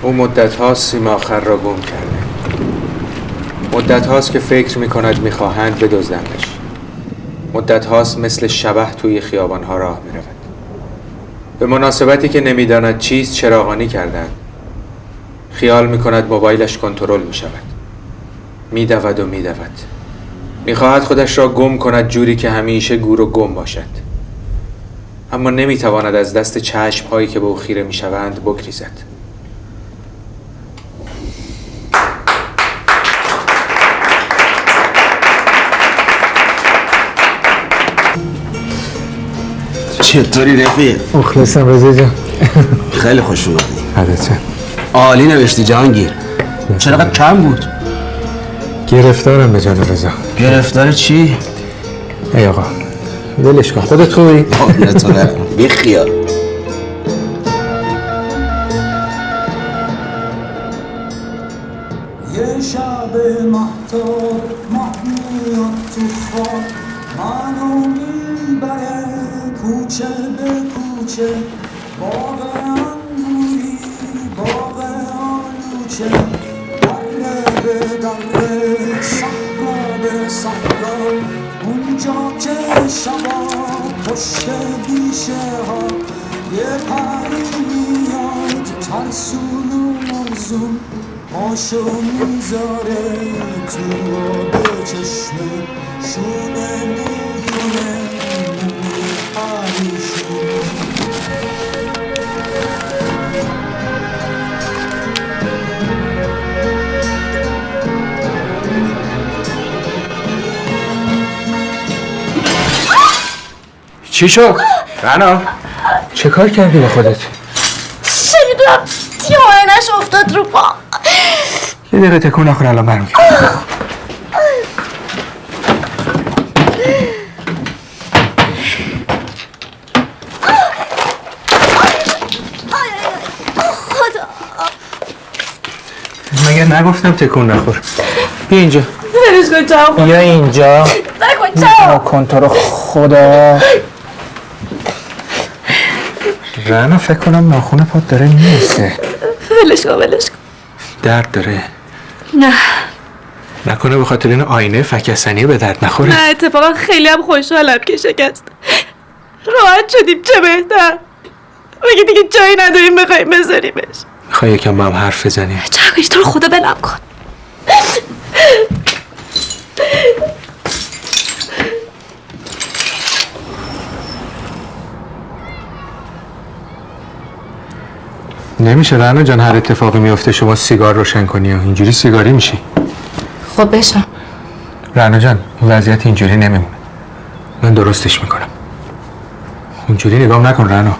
او مدت هاست سیم آخر را گم کرده. مدت هاست که فکر می کند می خواهند بدزدندش. مدت هاست مثل شبح توی خیابان ها راه می رود. به مناسبتی که نمی داند چیست چراغانی کردند. خیال می کند موبایلش کنترل می شود. می دود و می دود. می خواهد خودش را گم کند جوری که همیشه گور و گم باشد. اما نمی تواند از دست چشم هایی که به او خیره می شوند بگریزد. چطوری رفیق؟ مخلصم رضا جان. خیلی خوش اومدی. حالته عالی نوشتی جهانگیر. چرا کم بود؟ گرفتارم به جان رضا. گرفتار چی؟ ای آقا ولش کن، خودت خوبی؟ تو برم بی خیال. یه شب مهتاب ماه میاد تو خواب منو میبره کوچه به کوچه باغ انگوری باغ آلوچه دره به دره صحرا به صحرا اونجا که شبا پشت بیشه ها یه پری میاد ترسون و موزون پاشو میذاره تو آب چشمه شونه میکنه پریشون. چی شد؟ رنا چه کار کردی با خودت؟ شنیدم تیمارنش افتاد رو پا. یه دقیقه تکون نخور الان برمیگردم. مگه نگفتم تکون نخور؟ بیا اینجا. برش کن چاو. بیا اینجا. نکن چاو. کن تو رو خدا. رنا فکر کنم ناخون پات داره میسته. ولش کن ولش کن. درد داره؟ نه نکنه به خاطر این آینه فکستنی به درد نخوره؟ نه اتفاقا خیلی هم خوشحالم که شکست. راحت شدیم چه بهتر. مگه دیگه جایی نداریم بخوایم بذاریمش. میخوای یکم با هم حرف بزنیم؟ چاوش تو رو خدا بلم کن. نمیشه رنا جان، هر اتفاقی میفته شما سیگار روشن کنی و اینجوری سیگاری میشی. خب بشم. رنا جان این وضعیت اینجوری نمیمونه. من درستش میکنم. اونجوری نگام نکن رنا.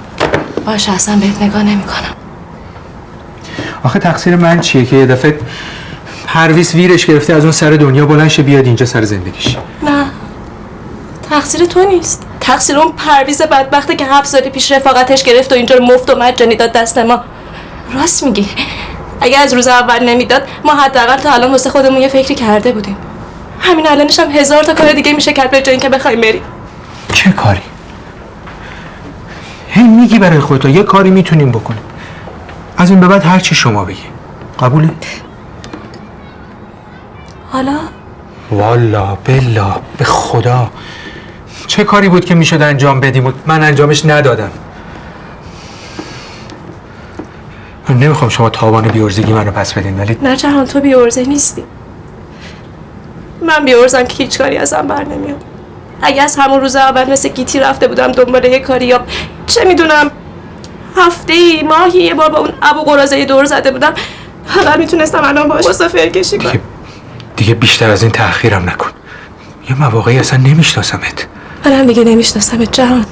باشه اصلا بهت نگاه نمی کنم. آخه تقصیر من چیه که یه دفعه پرویز ویرش گرفته از اون سر دنیا بلند شه بیاد اینجا سر زندگیش؟ نه تقصیر تو نیست. تقصیر اون پرویز بدبخته که 7 سال پیش رفاقتش گرفت و اینجا رو مفت و مجانی داد دست ما. راست میگی. اگه از روز اول نمیداد ما حداقل تا الان واسه خودمون یه فکری کرده بودیم. همین الانش هم 1000 تا کار دیگه میشه کرد به جای اینکه بخوایم بریم. چه کاری؟ هی میگی برای خودت یه کاری میتونیم بکنیم. از این به بعد هر چی شما بگی. قبوله؟ حالا والا بلا به خدا چه کاری بود که میشد انجام بدیم و من انجامش ندادم. من نمیخوام شما تاوان بی‌عرضگی منو پس بدین، ولی نه جهان تو بی‌عرضه نیستی. من بی‌عرضم که هیچ کاری ازم بر نمیاد. اگه از همون روز اول مثل گیتی رفته بودم دنبال یه کاری یا چه میدونم هفته‌ای ماهی یه بار با اون ابو قراضه دور زده بودم، حالا میتونستم الان باهاش مسافر کشی کنم. دیگه بیشتر از این تأخیرم نکن. یه مواقعی اصلا نمیشناسمت. منم دیگه نمیشناسمت جهان.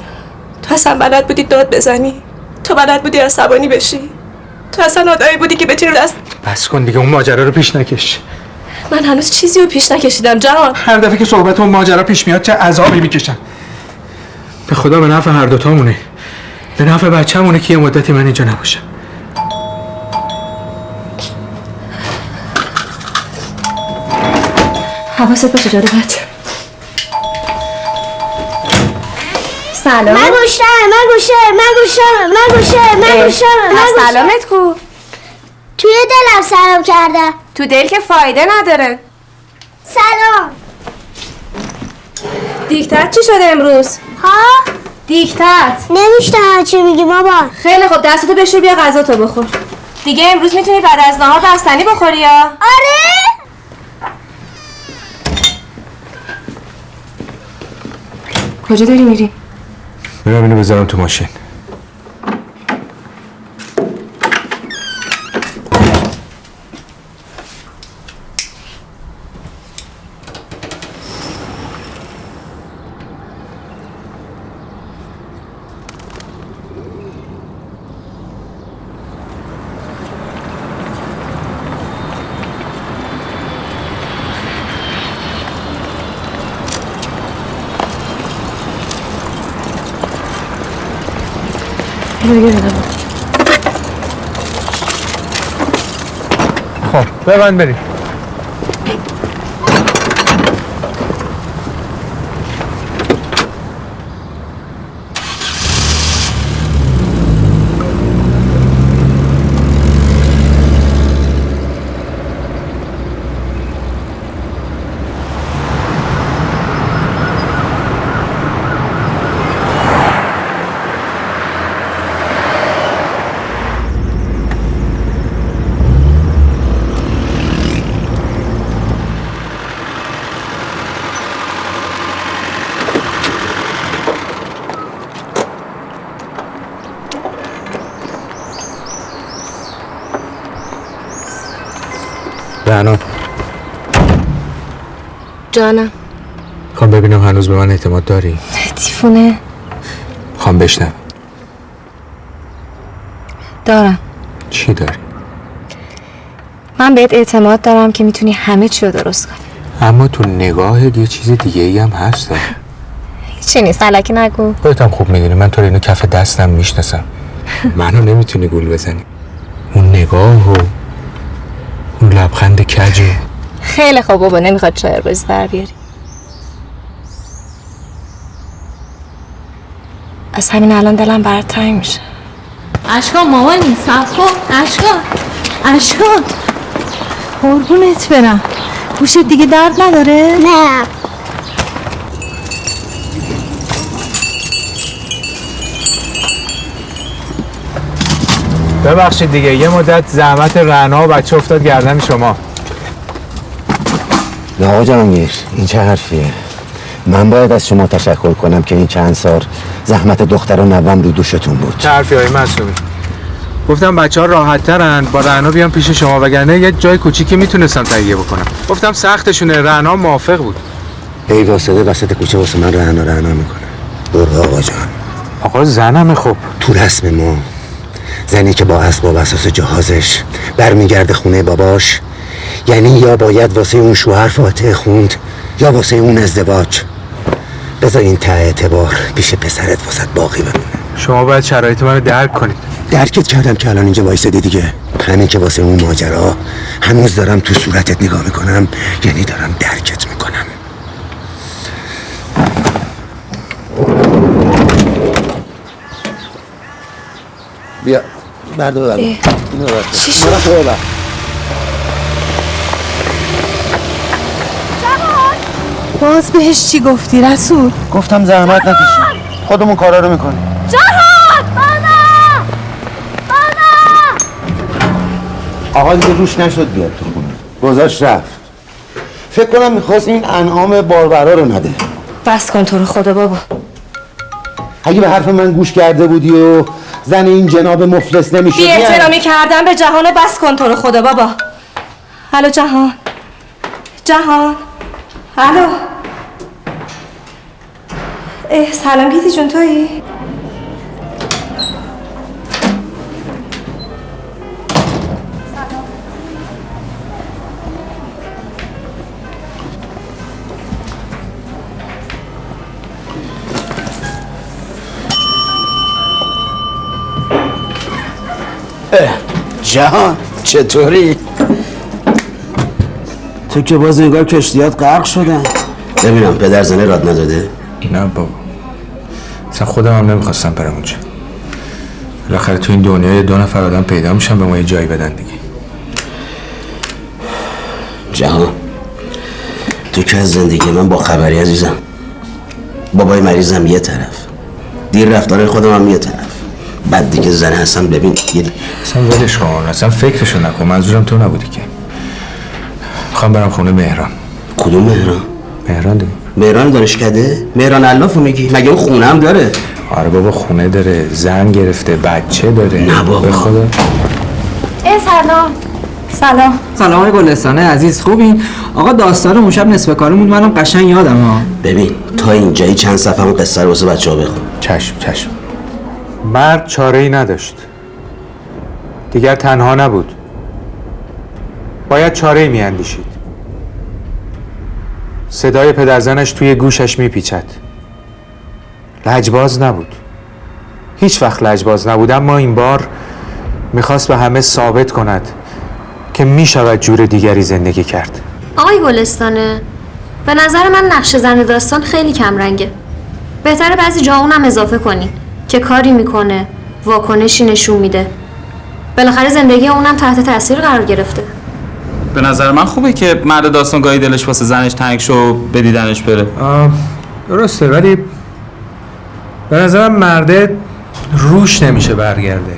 تو اصلا بلد بودی داد بزنی؟ تو بلد بودی عصبانی بشی؟ تو اصلا آدمی بودی که بتونی دست بس کن دیگه، اون ماجرا رو پیش نکش. من هنوز چیزی رو پیش نکشیدم جهان. هر دفعه که صحبت اون ماجرا پیش میاد چه عذابی میکشم. به خدا به نفع هر دوتامونه، به نفع بچه‌مونه که یه مدتی من اینجا نباشم. حواست باشه جاده بچه. سلام. من گوشم. سلامت کو. تو دلم سلام کرده. تو دل که فایده نداره. سلام. دیکتت چی شده امروز؟ ها؟ دیکتت نمیشتم چی میگی بابا. خیلی خوب، دستتو بشور بیا غذا تو بخور. دیگه امروز میتونی بعد از نهار بستنی بخوری یا؟ آره. کجا داری میری؟ میرم اینو بذارم تو ماشین. خب ببند بریم. رعنا، جانم. خوام ببینم هنوز به من اعتماد داری؟ تیفونه خوام بشنوم. دارم. چی داری؟ من بهت اعتماد دارم که میتونی همه چی رو درست کنی. اما تو نگاهت یه چیز دیگه ای هم هست. هیچی نیست، الکی نگو. خودت هم خوب میدونی من تو رو اینو کف دستم میشناسم. منو نمیتونی گول بزنی. اون نگاه و اون لبخند کجه. خیلی خوب بابا، نمیخواد شاعر بازی در بیاری. از همین الان دلم برات تنگ میشه. اشکان مامانی صفا، اشکان قربونت برم. گوشت دیگه درد نداره؟ نه. ببخشید دیگه یه مدت زحمت رعنا و بچه افتاد گردن شما. نه آقا جهانگیر، این چه حرفیه؟ من باید از شما تشکر کنم که این چند سال زحمت دختر و نوام رو دوشتون بود. چه حرفی های معصومی؟ گفتم بچه ها راحت ترن با رعنا بیان پیش شما، وگرنه یه جای کوچیکی میتونستم تهیه بکنم. گفتم سختشونه. رعنا موافق بود. ای واسطه وسط کوچه واسه من رعنا میکنه. برو آقا جان. آقا زنمه. خب تو رسم ما زنی که با اسباب اساس جهازش برمیگرده خونه باباش، یعنی یا باید واسه اون شوهر فاتحه خوند یا واسه اون ازدواج. بذار این ته اعتبار پیش پسرت واسه باقی بمونه. شما باید شرایط منو درک کنید. درکت کردم که الان اینجا وایسادی دیگه. همین که واسه اون ماجرا هنوز دارم تو صورتت نگاه میکنم، یعنی دارم درکت میکنم. بیا بردار. چی شد؟ باز بهش چی گفتی رسول؟ گفتم زحمت نکشی، خودمون کارا رو میکنیم. آقا دیگه روش نشد بیاد تو خونه، گذاشت رفت. فکر کنم میخواست این انعام باربرا رو نده. بس کن تو رو خدا بابا. اگه به حرف من گوش کرده بودی و زن این جناب مفلس نمیشدی. بی احترامی کردن به جهان و بس کن تو رو خدا بابا. الو جهان، الو. سلام گیتی جون، تویی؟ جهان چطوری؟ تو که باز انگار کشتیات غرق شدن. ببینم پدر زنه راد نداده؟ نه بابا، اصلا خودم هم نمیخواستم برم اونجا. بالاخره تو این دنیا 2 نفر آدم پیدا میشن به ما یه جایی بدن دیگه. جهان تو که از زندگی من با خبری عزیزم. بابای مریضم یه طرف، دیر رفتار خودم هم یه طرف، بعد دیگه زن هستم ببین اصلا ولش کن، اصلا فکرشو نکن، منظورم تو نبودی که. میخوام برم خونه مهران. کدوم مهران؟ مهران دیگه. مهران دانشکده؟ مهران علافو میگی؟ مگه اون خونه هم داره؟ آره بابا خونه داره، زن گرفته، بچه داره. نه بابا. به خدا. سلام. سلام. سلام آقای گلستانه عزیز، خوبین؟ آقا داستان اون شب نصف کارمون منم قشنگ یادم ها. ببین تا اینجایی چند صفحه اون قصه رو واسه بچه‌ها بخون. چشم. مرد چاره‌ای نداشت، دیگر تنها نبود، باید چاره‌ای می‌اندیشید. صدای پدرزنش توی گوشش میپیچد. لجباز نبود، هیچ وقت لجباز نبود، اما این بار میخواست به همه ثابت کند که میشود جور دیگری زندگی کرد. آقای گلستانه، به نظر من نقش زن داستان خیلی کم رنگه. بهتره بعضی جا اونم اضافه کنین که کاری میکنه، واکنشی نشون میده. بالاخره زندگی اونم تحت تاثیر قرار گرفته. به نظر من خوبه که مرد داستان گاهی دلش واسه زنش تنگ شو به دیدنش بره. درسته، ولی به نظرم مرده روش نمیشه برگرده،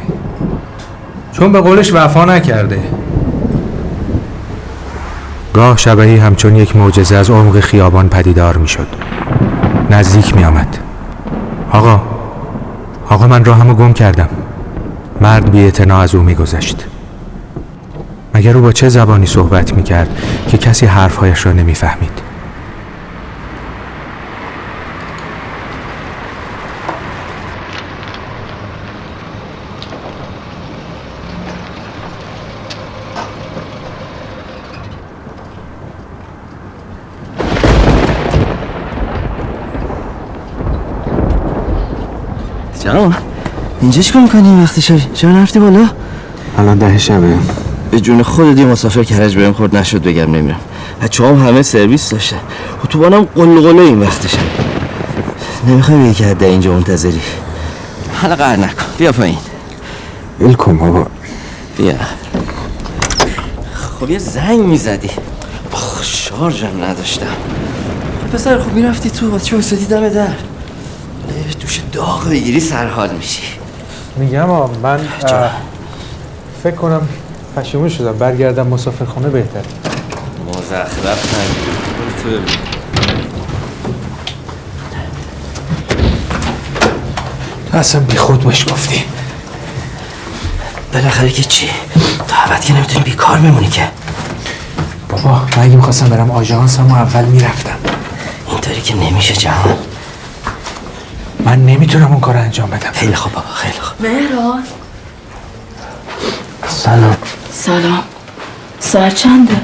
چون به قولش وفا نکرده. گاه شبحی همچون یک معجزه از عمق خیابان پدیدار میشد، نزدیک میآمد. آقا من راهمو گم کردم. مرد بی‌اعتنا از او میگذشت. مگر او با چه زبانی صحبت میکرد که کسی حرفهایش را نمیفهمید؟ جناب اینجا چیکار میکنی این وقتی شبی؟ چرا نرفتی بالا؟ الان 10 شبه. به جون خودت یه مسافر کرج بهم خورد نشد بگم نمیرم. بچه‌هام همه سرویس داشتن. اتوبانم قلقله این وقتشه. نمیخوای بگی که حد اینجا منتظری؟ حالا قهر نکن. بیا پایین. ول کن بابا. بیا. خب یه زنگ میزدی. شارژم نداشتم. پسر خب میرفتی تو با چه واسطی دم در؟ دوش داغ بگیری سرحال میشی. میگم من فکر کنم پشیمون شدم، برگردم مسافرخونه بهتر. مزخرف نگیر. تو ببین. اصلا بی خود باش گفتی. بالاخره که چی؟ تو عبد که نمیتونی بیکار بمونی که. بابا من اگه میخواستم برم آژانسم و اول میرفتم. اینطوری که نمیشه جهان. من نمیتونم اون کار انجام بدم. خیلی خوب بابا، خیلی خوب. مهران. سلام. ساعت چنده؟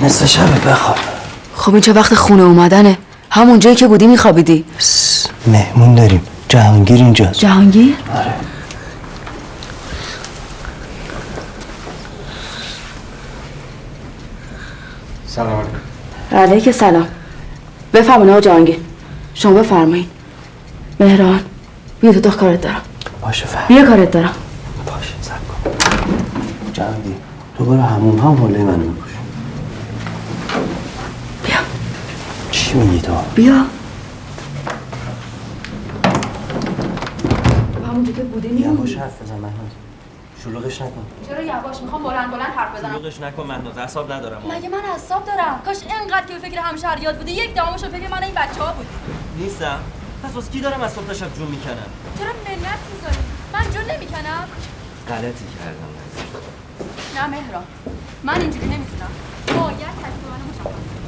نصف شبه، بخواب. خب این چه وقت خونه اومدنه؟ همون جایی که بودی میخوابیدی؟ مهمون داریم. جهانگیر اینجاست. جهانگیر؟ آره. سلام علیکم. علیک سلام. بفرمایید آقا جهانگیر. شما بفرمایید. مهران بیا تو کارت دارم. باشه فهم. بیا کارت دارم. باشه صبر کن. جهانگیر تو برو همون هم حاله منو بکش. بیا. چی میگی تو؟ بیا. همونجا که بودی یواش حرف بزن مهناز. شلوغش نکن. چرا یواش؟ میخوام بلند حرف بزنم. شلوغش نکن مهناز، اعصاب ندارم. مگه من اعصاب دارم؟ کاش اینقدر که به فکر همشهریات بودی، یک دامش به فکر من این بچه‌ها بود. نیستم. پس واسه کی دارم از صبح تا شب جون میکنم؟ چرا منت میذاری؟ من جون نمیکنم. غلطی کردم. نه مهران، من اینجوری نمیتونم. باید تکلیف منو مشخص کنی.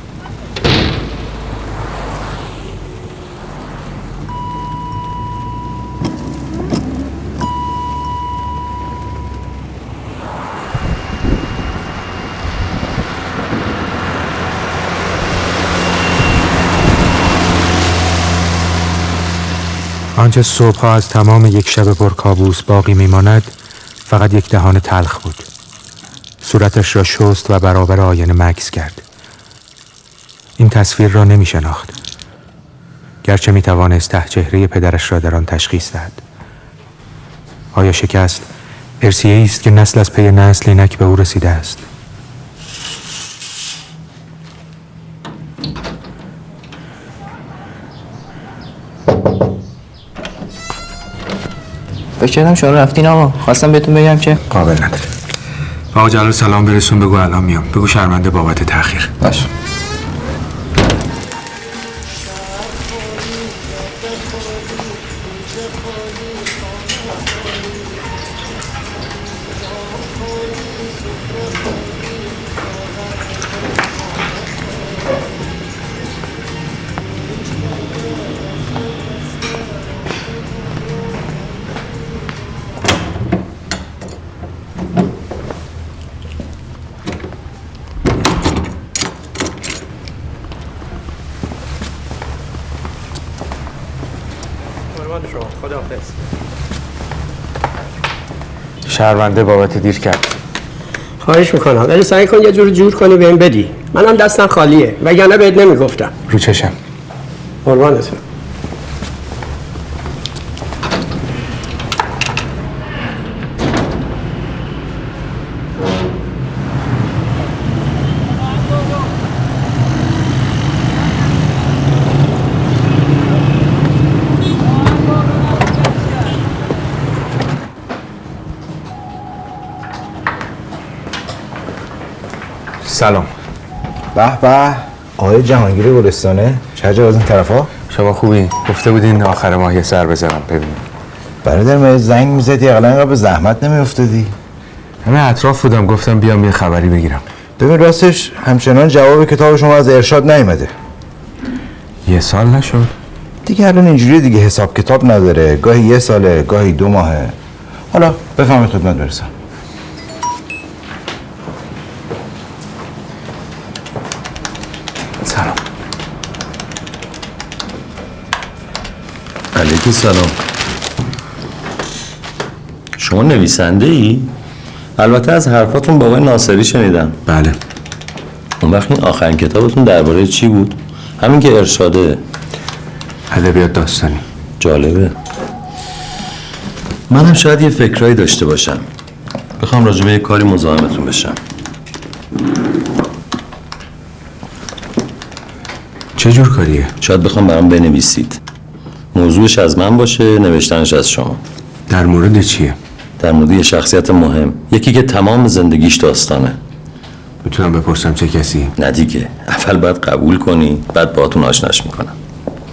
آنچه صبحها از تمام یک شب پرکابوس باقی میماند فقط یک دهان تلخ بود. صورتش را شست و برابر آینه مکث کرد. این تصویر را نمی شناخت، گرچه می توانست ته چهره پدرش را در آن تشخیص دهد. آیا شکست ارثیه‌ای است که نسل از پی نسل اینک به او رسیده است؟ فکر کردم شما رفتین آقا. خواستم بهتون بگم که قابل نداره. آقا جلال سلام برسون، بگو الان میام. بگو شرمنده بابت تأخیر. باشه. شرمنده بابت دیر کرد. خواهش میکنم ولی سعی کن یه جور کنی بهم بدی. منم دستم خالیه وگرنه بهت نمیگفتم. رو چشم. قربانتون. سلام. به به آقای جهانگیر گلستانه، چه جا از این طرفا؟ شما خوبی؟ گفته بودین آخر ماه یه سر بزنم ببینیم. برادر من زنگ میزدی اقلا اینقدر به زحمت نمیافتادی؟ همه اطراف بودم، گفتم بیام یه خبری بگیرم. ببین راستش همچنان جواب کتاب شما از ارشاد نیومده. یه سال نشد؟ دیگه الان اینجوری دیگه حساب کتاب نداره، گاهی یه ساله گاهی 2 ماهه. حالا بفهمید خدمت برسم. سلام. علیکم سلام. شما نویسنده ای؟ البته از حرفاتون با آقای ناصری شنیدم. بله. اون وقت این آخرین کتابتون درباره چی بود؟ همین که ارشاده. ادبیات داستانی. جالبه. منم شاید یه فکرایی داشته باشم. بخوام راجع به یه کاری مزاحمتون بشم. چه جور کاریه؟ شاید بخوام برام بنویسید. موضوعش از من باشه، نوشتنش از شما. در مورد چیه؟ در مورد یه شخصیت مهم، یکی که تمام زندگیش داستانه. میتونم بپرسم چه کسی؟ نه دیگه، اول باید قبول کنی، بعد باهاتون آشناش میکنم.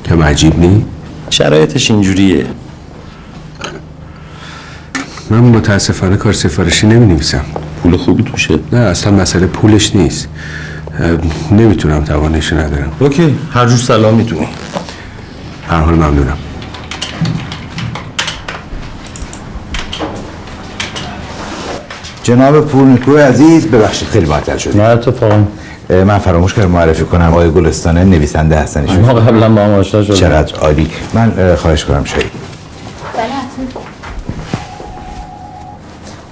که عجیب نی؟ شرایطش اینجوریه. من متاسفانه کار سفارشی نمی‌نویسم. پول خوبی توشه؟ نه اصلا مسئله پولش نیست. نمیتونم، توانش ندارم. اوکی، هر جور سلام میتونی. هر حال ممنونم. جناب پورنیکو عزیز، ببخشید خیلی معطل شدیم. نه اتفاقا من فراموش کردم معرفی کنم آقای گلستانه نویسنده هستن. ما قبلا با هم آشنا شدیم. چقدر عالی. من خواهش کنم شایی.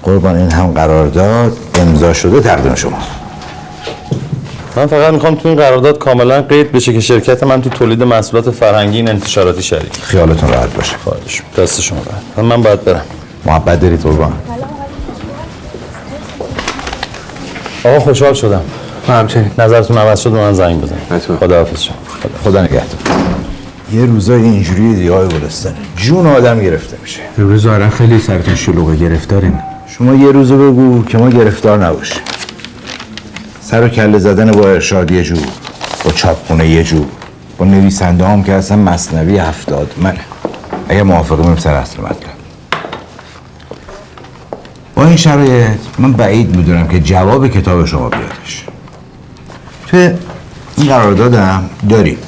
قربان این هم قرارداد امضا شده تقدیم شما. من فقط میخوام تو این قرارداد کاملا قید بشه که شرکت من تو تولید محصولات فرهنگی انتشاراتی شریک. خیالتون راحت باشه. خواهش دست شما راحت. من باید برم. محبت دارید قربان. آقا خوشحال شدم. همچنین. نظرتون عوض شد من زنگ بزنید. خداحافظ شما. خدا نگهدار. یه روزای اینجوری دیگه آقای گلستانه جون آدم گرفته میشه. امروز ظاهرا خیلی سرتون شلوغه، گرفتارین. شما یه روزو بگو که ما گرفتار نباشیم. سر و کله زدن با ارشاد یه جور، با چاپخونه یه جور، با نویسنده هم که اصلا مثنوی 70 منه. اگه موافقه بریم سر اصل مطلب. با این شرایط من بعید میدونم که جواب کتاب شما بیادش. توی این قراردادم داریم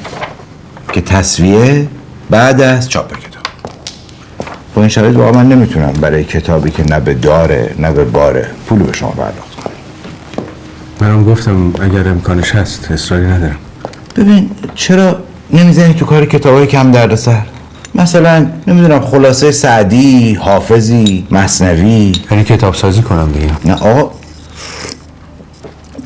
که تصویه بعد از چاپ کتاب. با این شرایط واقعا من نمیتونم برای کتابی که نه به داره نه به باره پول به شما پرداخت کنم. منم گفتم اگر امکانش هست، اصراری ندارم. ببین چرا نمیزنی تو کار کتابای کم دردسر؟ مثلا نمیدونم خلاصه سعدی، حافظی، مثنوی. یعنی کتاب سازی کنم دیگه؟ نه آقا،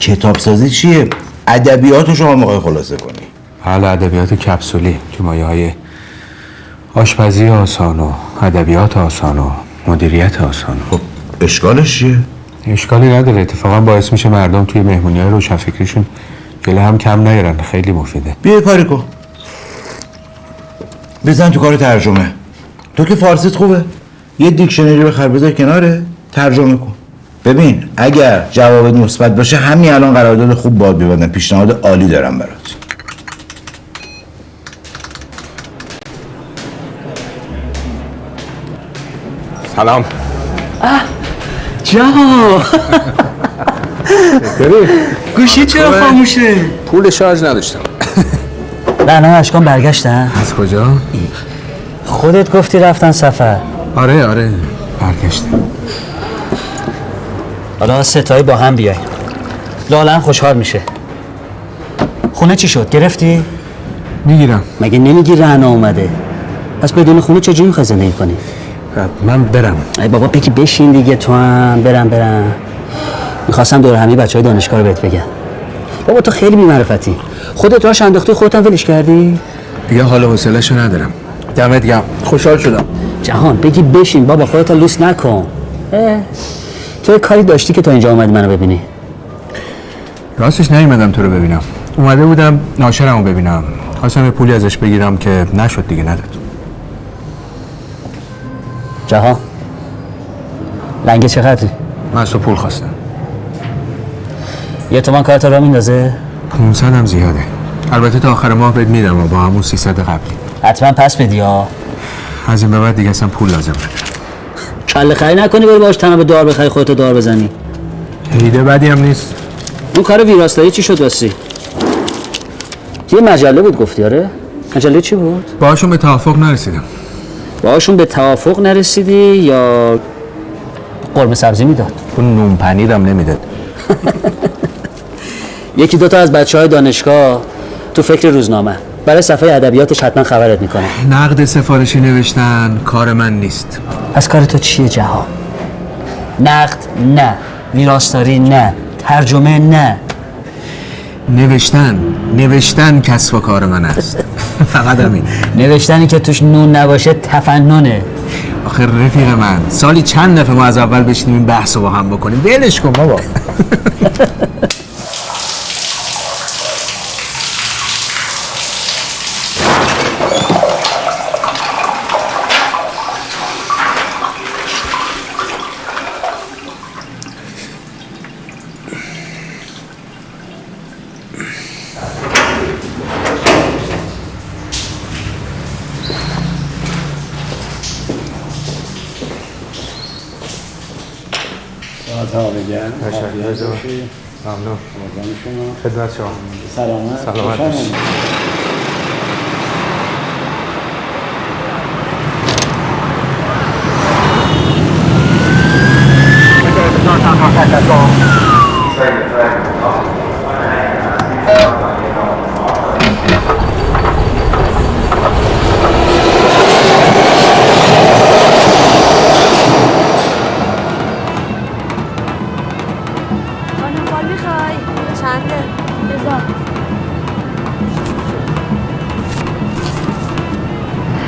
کتاب سازی چیه؟ ادبیاتو شما میخوای خلاصه کنی. حالا ادبیات کپسولی که مایه‌های آشپزی آسان و ادبیات آسان و مدیریت آسان. خب اشکالش چیه؟ اشکالی نداره، اتفاقا باعث میشه مردم توی مهمونی‌های روشنفکریشون جلو هم کم نیارن. خیلی مفیده. بیا کاری کن. بزن تو کار ترجمه. تو که فارسیت خوبه، یه دیکشنری بخر بذار کناره، ترجمه کن. ببین اگر جوابت مثبت باشه همین الان قرارداد خوب باهات ببندم، پیشنهاد عالی دارم برات. سلام. جان گوشی چرا خاموشه؟ پول شارژ نداشتم. نه اشکان برگشتن؟ از کجا؟ خودت گفتی رفتن سفر. آره برگشتم. حالا ستایی با هم بیای. لالن خوشحال میشه. خونه چی شد؟ گرفتی؟ میگیرم. مگه نمیگی رهنا اومده؟ پس بدون خونه چجوری میخوای زندگی کنی؟ من برم. ای بابا بگی بشین دیگه، تو هم برم. میخواستم دور همی بچهای دانشگاه رو بهت بگم. بابا تو خیلی بی‌معرفتی. خودت راش انداختی خودت هم ولش کردی؟ دیگه حال و حوصله‌شو ندارم. دمت گرم. خوشحال شدم. جهان بگی بشین بابا، خودت لوس نکن. تو کاری داشتی که تا اینجا اومدی منو ببینی؟ راستش نیومدم تو رو ببینم. اومده بودم ناشرمو ببینم. خواستم یه پولی ازش بگیرم که نشد دیگه، نداد. جهان لنگه چقدری؟ من از تو پول خواستم. یه تومن کارت را میندازه؟ 500 هم زیاده. البته تا آخر ماه بهت میدم و با همون 300 قبلی. حتما پس بدی ها. از این به بعد دیگه اصلا پول لازم ندارم. کله خری نکنی بری باش تناب دار بخری خودتو دار بزنی. ایده بدی هم نیست. اون کار ویراستاری چی شد واسه؟ یه مجله بود گفتی آره؟ مجله چی بود؟ باهاشون به توافق نرسیدم. باهاشون به توافق نرسیدی یا قرمه سبزی میداد؟ اون نون پنیرم نمیداد. یکی دوتا از بچهای دانشگاه تو فکر روزنامه برای صفحه ادبیاتش حتما خبرت میکنه. نقد سفارشی نوشتن کار من نیست. پس کار تو چیه جهان؟ نقد نه، ویراستاری نه، ترجمه نه. نوشتن کسب و کار من است. فقط همین. نوشتنی که توش نون نباشه تفننه. آخه رفیق من سالی چند دفعه ما از اول بشینیم این بحث رو با هم بکنیم. ولش کن بابا. ممنون. خدمت شما. سلامت باشید.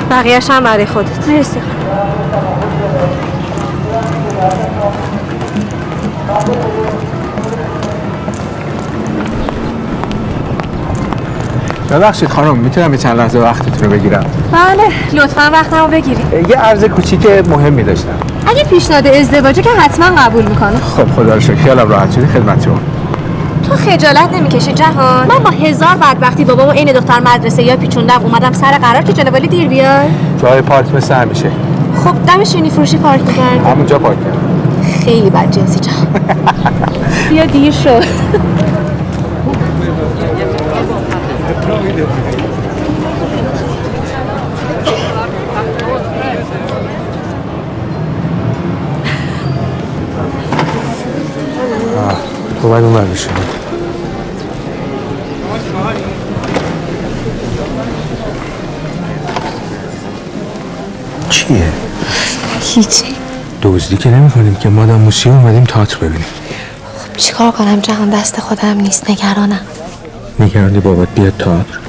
بقیه‌اش هم برای خودت. مرسی. ببخشید خانم، میتونم یه چند لحظه وقتتون رو بگیرم؟ بله لطفا وقتمو بگیرید. یه عرض کوچیک مهمی داشتم. اگه پیشنهاد ازدواجه که حتما قبول میکنم. خب خدا رو شکر، خیالم راحت شدی. خدمت شما. تو خجالت نمیکشی جهان؟ من با هزار بدبختی بابامو عین دختر مدرسه یا پیچوندم اومدم سر قرار که جناب علی دیر بیاد. جای پارک مثل همیشه. خب دم شینی فروشی پارک می‌کردی؟ همونجا پارک کردم. خیلی بد جنسی جهان. بیا دیر شد. تو باید اون بشه. چیه؟ هیچی. دزدی که نمی کنیم که مادام موسیو اومدیم تئاتر ببینیم. خب چیکار کنم جهان؟ دست خودم نیست، نگرانم. نگرانی بابات بیاد تئاتر.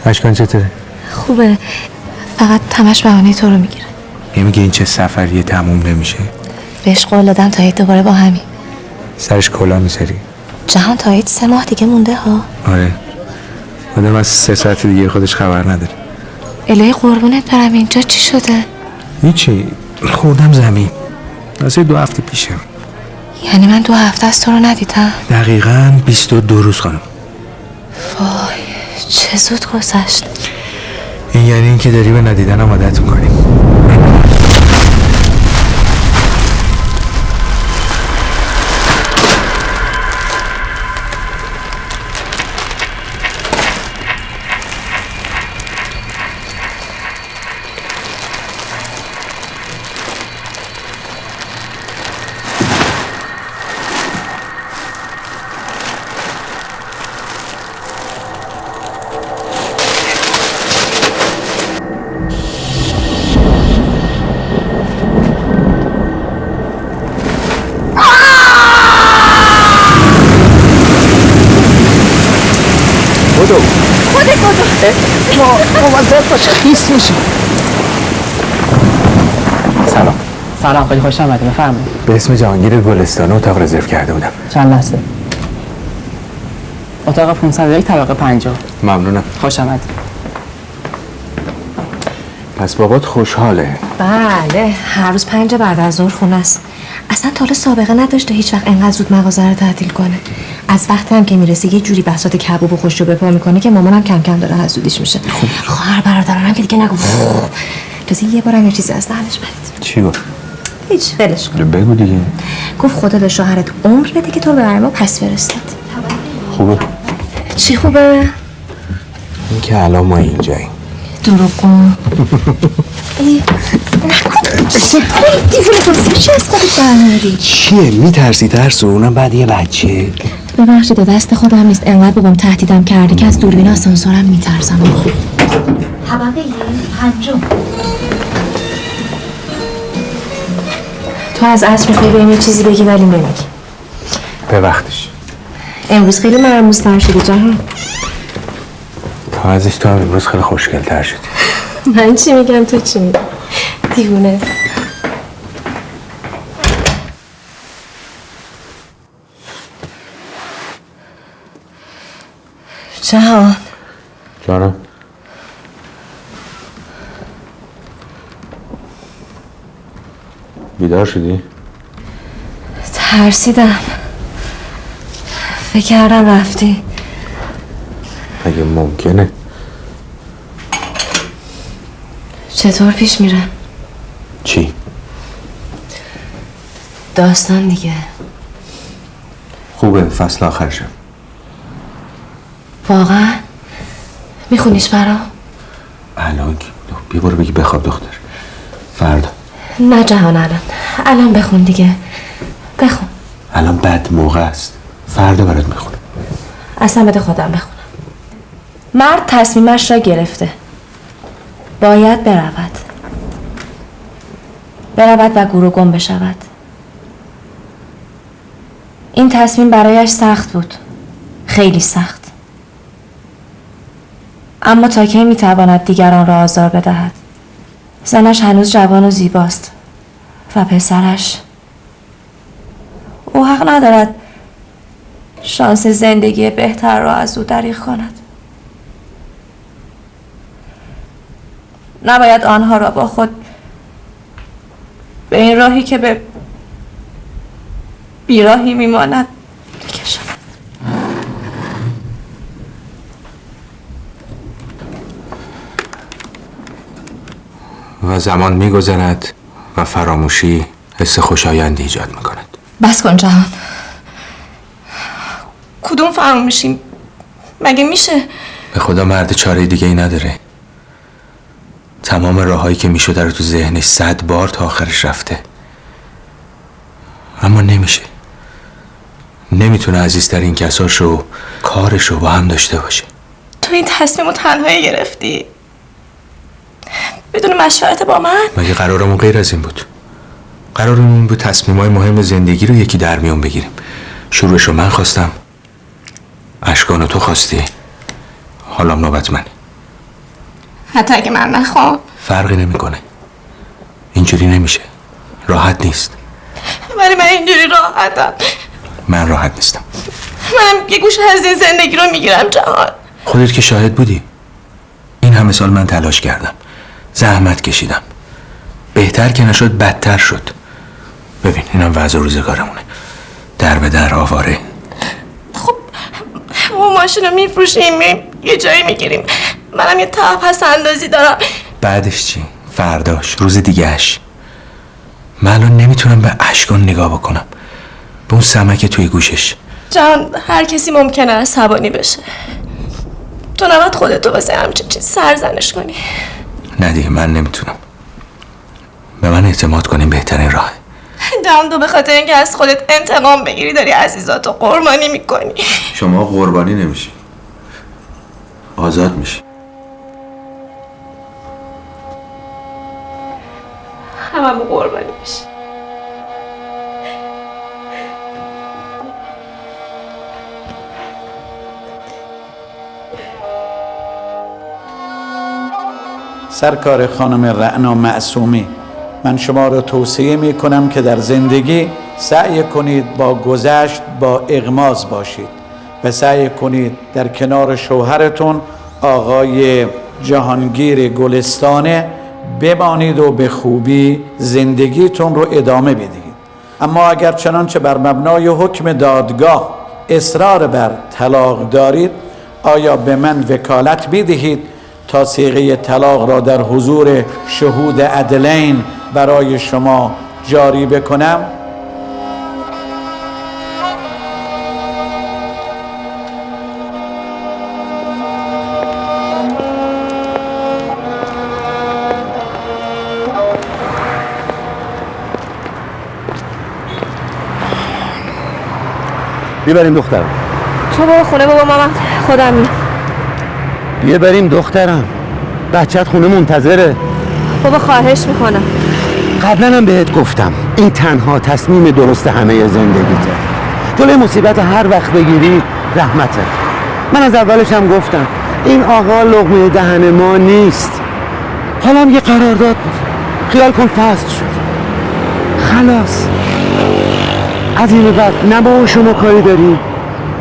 اشکان چطوره؟ خوبه، فقط همش بهانه تو رو میگیره. نمیگه این چه سفریه تموم نمیشه؟ بهش قول دادم تا عید دوباره با همین. سرش کلا میذاری؟ جهان تا عید 3 ماه دیگه مونده ها. آره آدم از 3 ساعت دیگه خودش خبر نداره. الهی قربونت برم، اینجا چی شده؟ هیچی، خوردم زمین. واسه 2 هفته پیشه. یعنی من 2 هفته از تو رو ندیدم؟ دقیقاً 22 روز خانم. وای چه زود گذشت. این یعنی این که داری به ندیدنم عادت میکنی. خودت بدو. مواظب باش خیس میشی. سلام خیلی خوش آمدید. بفرمایید. به اسم جهانگیر گلستان اتاق رزرو کرده بودم. چند لحظه. اتاق 501 طبقه 50. ممنونم. خوش آمدید. پس بابات خوشحاله. بله، هر روز 5 بعد از ظهر خونه است. اصلا تا حالا سابقه نداشته هیچ وقت انقدر زود مغازه رو تعطیل کنه. از وقتی هم که میرسه یه جوری بساط کباب و خوشو به پا میکنه که مامانم کم کم داره حسودیش میشه. خواهر برادرانم که دیگه نگو. تازه یه بارم یه چیزی از دهنش پرید. چی گفت؟ هیچ، ولش کن. بگو دیگه. گفت خدا به شوهرت عمر بده که تو به ما پس فرستاد. خوبه؟ چی خوبه؟ این که الان ما اینجاییم. دروغ کن. دیوونه درسته چی از خودت برمیاری؟ چیه میترسی ترسو؟ اونم بعد یه بچه. ببخشید دست خودم نیست، انقدر بابام تهدیدم کرده که از دوربین آسانسورم میترسم. طبقه 5. تو از عصر میخوای بهم یه چیزی بگی ولی نمیگی. به وقتش. امروز خیلی مرموزتر شدی جهان. تا ازش تو هم امروز خیلی خوشگل تر شدی. من چی میگم تو چی میگی؟ دیوونه. جهان جانم. بیدار شدی؟ ترسیدم. فکر کردم رفتی. اگه ممکنه. چطور پیش میره؟ چی؟ داستان دیگه. خوبه، فصل آخرشم. واقعا؟ میخونیش برام؟ الان بیا برو بگی بخواب دختر. فردا. نه جهان الان بخون دیگه. بخون. الان بد موقع است. فردا برات میخونم. اصلا بده خودم بخونم. مرد تصمیمش را گرفته. باید برود و گور و گم بشود. این تصمیم برایش سخت بود، خیلی سخت. اما تا کی میتواند دیگران را آزار بدهد؟ زنش هنوز جوان و زیباست و پسرش، او حق ندارد شانس زندگی بهتر را از او دریغ کند. نباید آنها را با خود به این راهی که به بیراهی میماند بکشاند. و زمان میگذرد و فراموشی حس خوشایندی ایجاد میکند. بس کن جهان. کدوم فراموشی؟ مگه میشه؟ به خدا مرد چاره دیگه ای نداره. تمام راههایی که میشده رو تو ذهنش 100 بار تا آخرش رفته، اما نمیشه. نمیتونه عزیزترین کساشو کارشو با هم داشته باشه. تو این تصمیمو تنهایی گرفتی بدون مشورت با من؟ مگه قرارمون غیر از این بود؟ قرارمون بود تصمیمای مهم زندگی رو یکی در میون بگیریم. شروعشو من خواستم، اشکانو تو خواستی، حالا نوبت منه. حتی اگه من نخوام فرقی نمیکنه. اینجوری نمیشه. راحت نیست. ولی من اینجوری راحتم. من راحت نیستم. من یه گوشه از این زندگی رو میگیرم جهان. خودت که شاهد بودی. این همه سال من تلاش کردم، زحمت کشیدم، بهتر که نشد بدتر شد. ببین اینم وضع روزگارمونه، در به در آواره. خب ما ماشین رو میفروشیم، میریم یه جایی میگیریم. منم یه ته پس اندازی دارم. بعدش چی؟ فرداش، روز دیگهش. من الان نمیتونم به اشکان نگاه بکنم، به اون سمک توی گوشش. جان هر کسی ممکنه عصبانی بشه. تو نباید خودتو واسه همچین چیز سرزنش کنی. نه دیگه من نمیتونم. به من اعتماد کنیم بهترین راهه. جان تو به خاطر اینکه از خودت انتقام بگیری داری عزیزاتو قربانی میکنی. شما قربانی نمیشی، آزاد میشی. هممون قربانی میشی. سرکار خانم رعنا معصومی، من شما را توصیه می کنم که در زندگی سعی کنید با گذشت با اغماض باشید و سعی کنید در کنار شوهرتون آقای جهانگیر گلستانه بمانید و به خوبی زندگیتون رو ادامه بدهید. اما اگر چنانچه بر مبنای حکم دادگاه اصرار بر طلاق دارید، آیا به من وکالت بدهید تا صیغه طلاق را در حضور شهود عدلین برای شما جاری بکنم؟ بیا بریم دخترم. تو برو خونه بابا، من خودم میام. بیا بریم دخترم، بچت خونه منتظره. بابا خواهش میکنم. قبلا هم بهت گفتم این تنها تصمیم درست همه زندگیته. جلوی مصیبت هر وقت بگیری رحمته. من از اولش هم گفتم این آقا لقمه دهن ما نیست. حالا هم یه قرارداد بود، خیال کن فصل شد، خلاص. از این بعد نه با شما کاری داری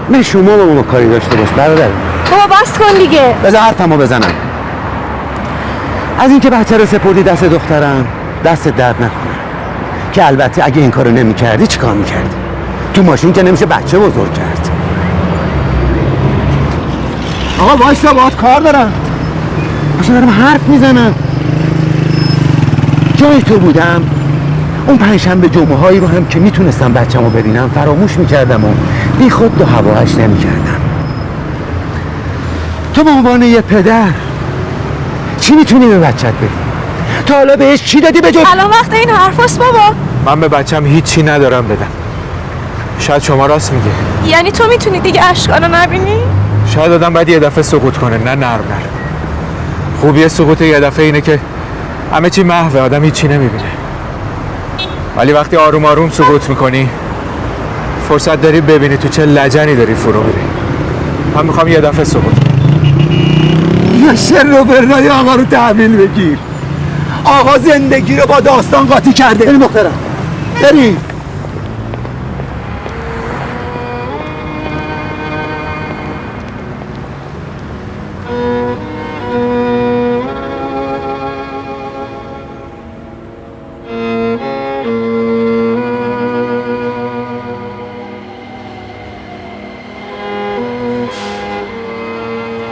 نه شما با ما کاری داشته باش برادر. بابا بس کن دیگه. بذار حرفمو بزنم. از اینکه بچه رو سپردی دست دخترم دست درد نکنه، که البته اگه این کارو نمی کردی چیکار میکردی؟ تو ماشین که نمیشه بچه بزرگ کرد. آقا وایسا، باهات کار دارم. باشه دارم حرف میزنم. جای تو بودم اون پنجشنبه جمعه هایی رو هم که میتونستم بچه‌مو ببینم فراموش میکردم و بی خود دو هواش نمیکردم. تو به عنوان یه پدر چی میتونی به بچت بدی؟ تا حالا بهش چی دادی به جز؟ الان وقت این حرفاست بابا. من به بچم هیچی ندارم بدم. شاید شما راست میگه. یعنی تو میتونی دیگه اشکانو نبینی؟ شاید آدم باید یه دفعه سقوط کنه، نه نرم. خوبیه سقوط یه دفعه اینه که همه چی محوه، آدم هیچی نمیبینه. ولی وقتی آروم آروم سقوط میکنی فرصت داری ببینی تو چه لجنی داری فرو میری. من میخوام یه دفعه سقوط کنم. یا شر و برنای آقا رو تحویل بگیر. آقا زندگی رو با داستان قاطی کرده. بریم دخترم، بریم.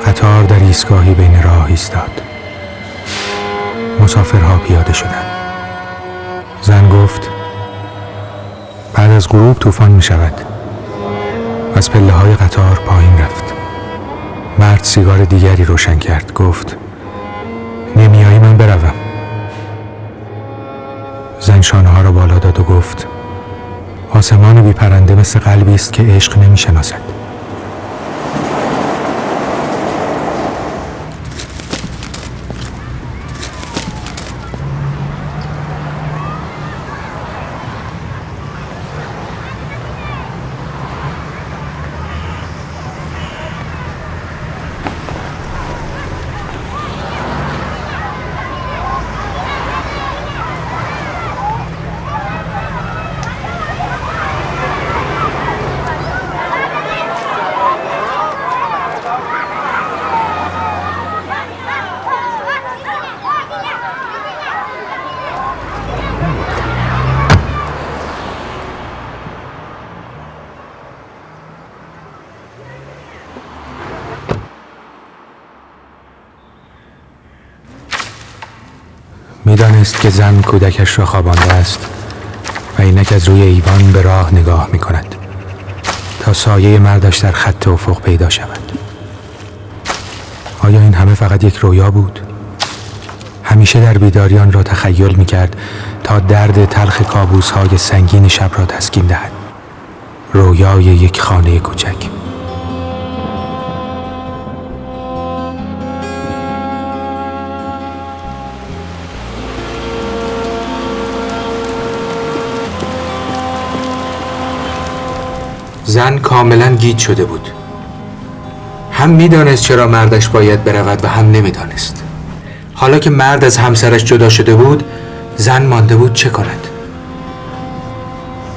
قطار در ایستگاهی بین راه ایستاد. مسافرها پیاده شدند. زن گفت بعد از غروب طوفان می شود. از پله های قطار پایین رفت. مرد سیگار دیگری روشن کرد. گفت نمیایی من بروم. زن شانه ها را بالا داد و گفت آسمان بی پرنده مثل قلبی است که عشق نمی شناسد. میدانست که زن کودکش را خوابانده است و اینک از روی ایوان به راه نگاه می کند تا سایه مردش در خط افق پیدا شود. آیا این همه فقط یک رویا بود؟ همیشه در بیداری آن را تخیل می کرد تا درد تلخ کابوس های سنگین شب را تسکین دهد. رویای یک خانه کوچک. زن کاملا گیج شده بود. هم میدانست چرا مردش باید برود و هم نمیدانست. حالا که مرد از همسرش جدا شده بود، زن مانده بود چه کند.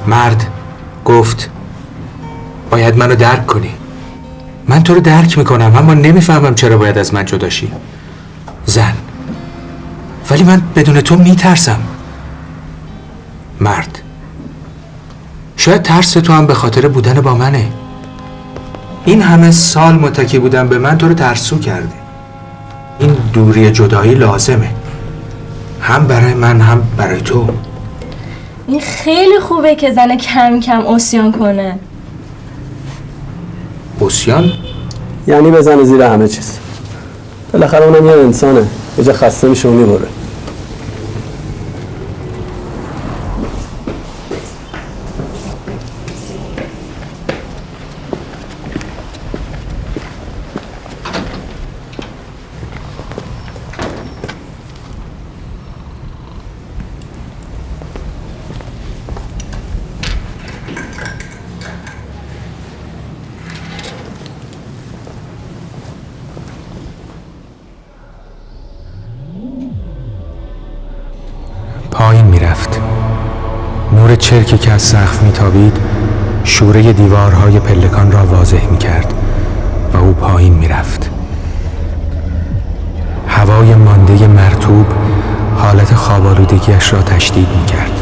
مرد گفت باید منو درک کنی. من تو رو درک میکنم اما نمیفهمم چرا باید از من جدا شی. زن: ولی من بدون تو میترسم. مرد: شاید ترس تو هم به خاطر بودن با منه. این همه سال متکی بودن به من تو رو ترسو کرده. این دوری جدایی لازمه، هم برای من هم برای تو. این خیلی خوبه که زن کم کم عصیان کنه. عصیان؟ یعنی بزنه زیر همه چیز. بالاخره اونم یه انسانه، یه جا خسته میشه و میبره. پایین میرفت. نور چرکی که از سقف میتابید شوره دیوارهای پلکان را واضح میکرد و او پایین میرفت. هوای مانده مرطوب حالت خواب‌آلودگی‌اش را تشدید میکرد.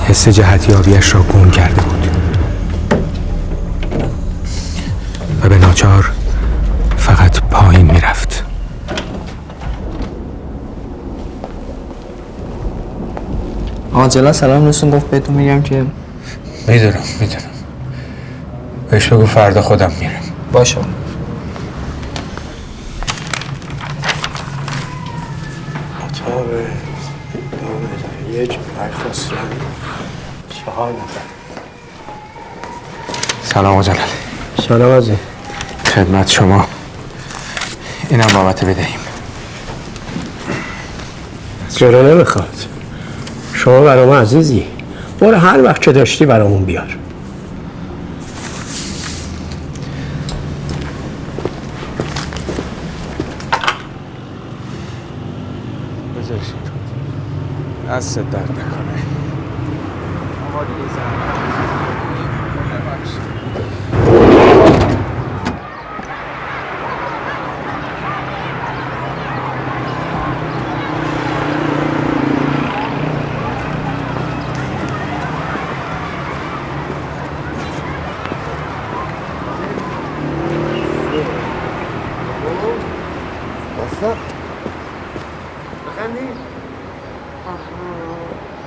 حس جهتیابیش را گم کرده بود و به ناچار فقط پایین میرفت. آنجلا سلام رسون گفت بهتون میگم که میدونم بهش بگو فردا خودم میرم. باشه. اتاق یک خسروی 4 نفر. سلام جلال. سلام عزیز. خدمت شما. اینم بابت بدهیم. چرا نمیخواد؟ شما برای ما عزیزی. برو هر وقت که داشتی برامون بیار. دست درد نکنه. بخندی؟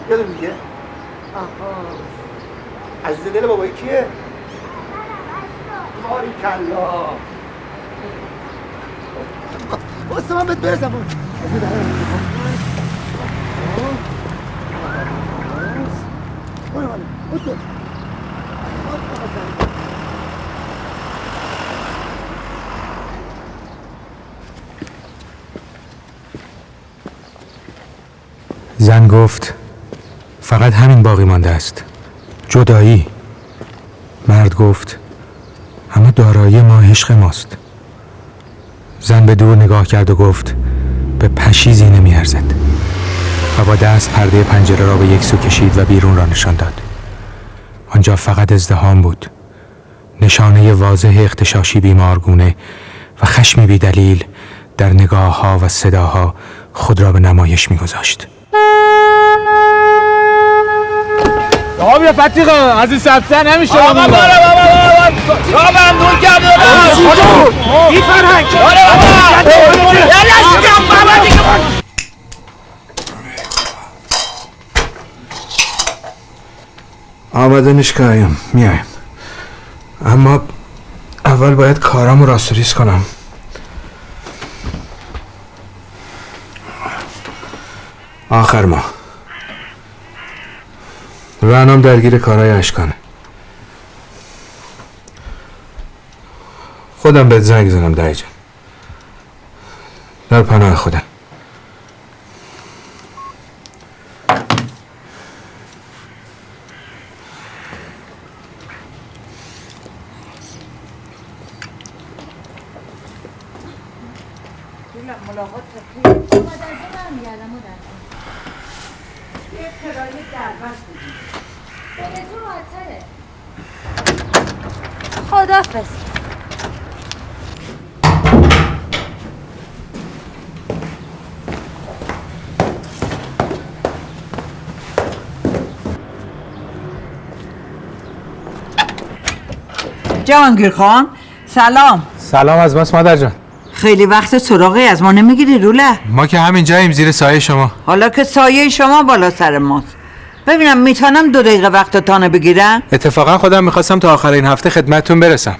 یادو میگه؟ عزیز دل بابایی کیه؟ باریکلا. واسه من بهت برسم. زن گفت فقط همین باقی مانده است، جدایی. مرد گفت اما دارایی ما عشق ماست. زن به دور نگاه کرد و گفت به پشیزی نمیارزد و با دست پرده پنجره را به یک سو کشید و بیرون را نشان داد. آنجا فقط ازدحام بود، نشانه واضح اغتشاشی بیمارگونه و خشمی بی دلیل در نگاه ها و صداها خود را به نمایش می‌گذاشت. آقا بیا فتیقه از این سبزه نمیشه. آقا بابا آقا ممنون کرده. این فرهنگ. آماده نشکایم میایم، اما اول باید کارامو راست و ریز کنم. آخر ماه رعنام درگیر کارهای اشکانه. خودم بهت زنگ زنم دایی جان. در پناه خودم. خداحافظ. جهانگیر خان سلام. سلام از ماست مادر جان. خیلی وقت سراغی از ما نمیگیری روله؟ ما که همین جاییم زیر سایه شما. حالا که سایه شما بالا سر ماست. ببینم میتونم 2 دقیقه وقتتانو بگیرم؟ اتفاقا خودم میخواستم تا آخر این هفته خدمتتون برسم.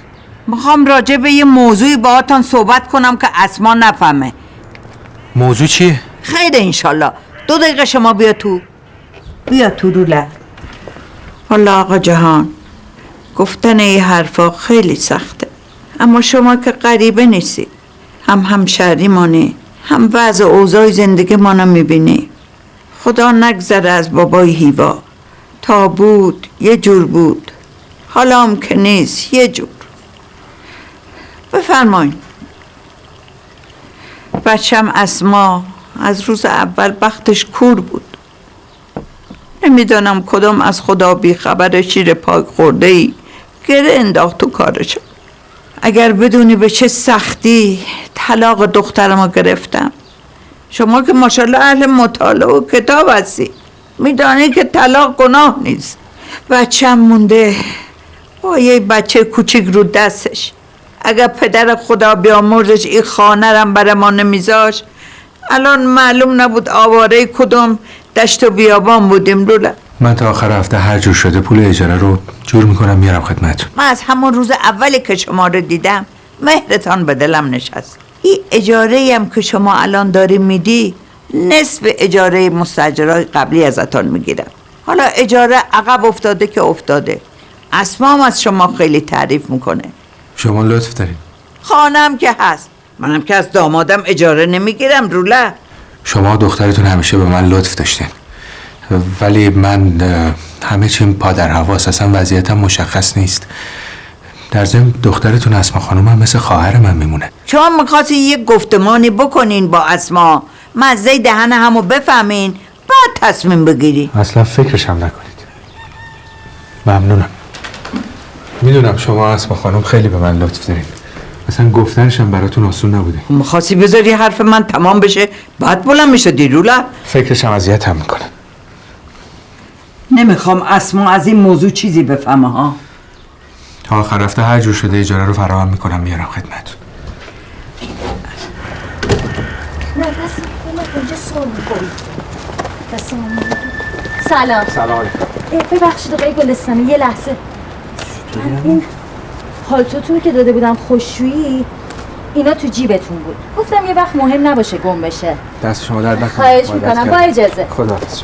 میخوام راجع به یه موضوعی باهاتون صحبت کنم که اسما نفهمه. موضوع چیه؟ خیره انشالله. 2 دقیقه شما بیا تو. بیا تو روله. والا آقا جهان، گفتن این حرفا خیلی سخته، اما شما که غریبه نیستی، هم همشهری مانی، هم وضع اوضاع زندگی مانو میبینی. خدا نگذره از بابای هیوا، تا بود یه جور بود، حالا هم که نیست یه جور. بفرمایین. بچم اسما از روز اول بختش کور بود. نمیدانم کدام از خدا بی خبر شیر پاک خورده ای گره انداخت تو کارشو. اگر بدونی به چه سختی طلاق دخترمو گرفتم. شما که ماشاءالله اهل مطالعه و کتاب هستی، میدانی که طلاق گناه نیست. بچم مونده با یه بچه کوچیک رو دستش. اگر پدر خدا بیامرزش این خانه رم برای ما نمیذاش، الان معلوم نبود آواره کدوم دشت و بیابان بودیم. روله من تا آخر هفته هر جور شده پول اجاره رو جور میکنم میارم خدمتتون. من از همون روز اولی که شما رو دیدم مهرتان به دلم نشست. این اجاره هم که شما الان داری میدی نصف اجاره مستاجرای قبلی ازتان میگیرم. حالا اجاره عقب افتاده که افتاده. اسما هم از شما خیلی تعریف میکنه. شما لطف دارین. خانم که هست، منم که از دامادم اجاره نمیگیرم. روله شما دخترتون همیشه به من لطف داشتین، ولی من همه چیم پا در هواست، اصلا وضعیتم مشخص نیست. در ضمن دخترتون اسما خانوم هم مثل خواهر من میمونه. شما میخواستی یه گفتمانی بکنین با اسما، مزه دهن همو بفهمین، بعد تصمیم بگیری. اصلا فکرشم نکنید. ممنونم. میدونم شما اسما خانوم خیلی به من لطف دارین، اصلا گفتنشم براتون آسون نبوده. میخواستی بذاری حرف من تمام بشه بعد بلند میشه دیروله؟ فکرشم اذیتم میکنه. نمیخوام اسما از این موضوع چیزی بفهمه ها. تا آخر هفته هر جور شده اجاره رو فراهم میکنم میارم خدمتتون. نه دست کجا سوال میکنی؟ سلام. سلام علیکم. ببخشید آقای گلستانی یه لحظه. من این پالتوتون که داده بودم خوشویی اینا تو جیبتون بود. گفتم یه وقت مهم نباشه گم بشه. دست شما درد نکنه. خواهش میکنم با اجازه. خداحافظ.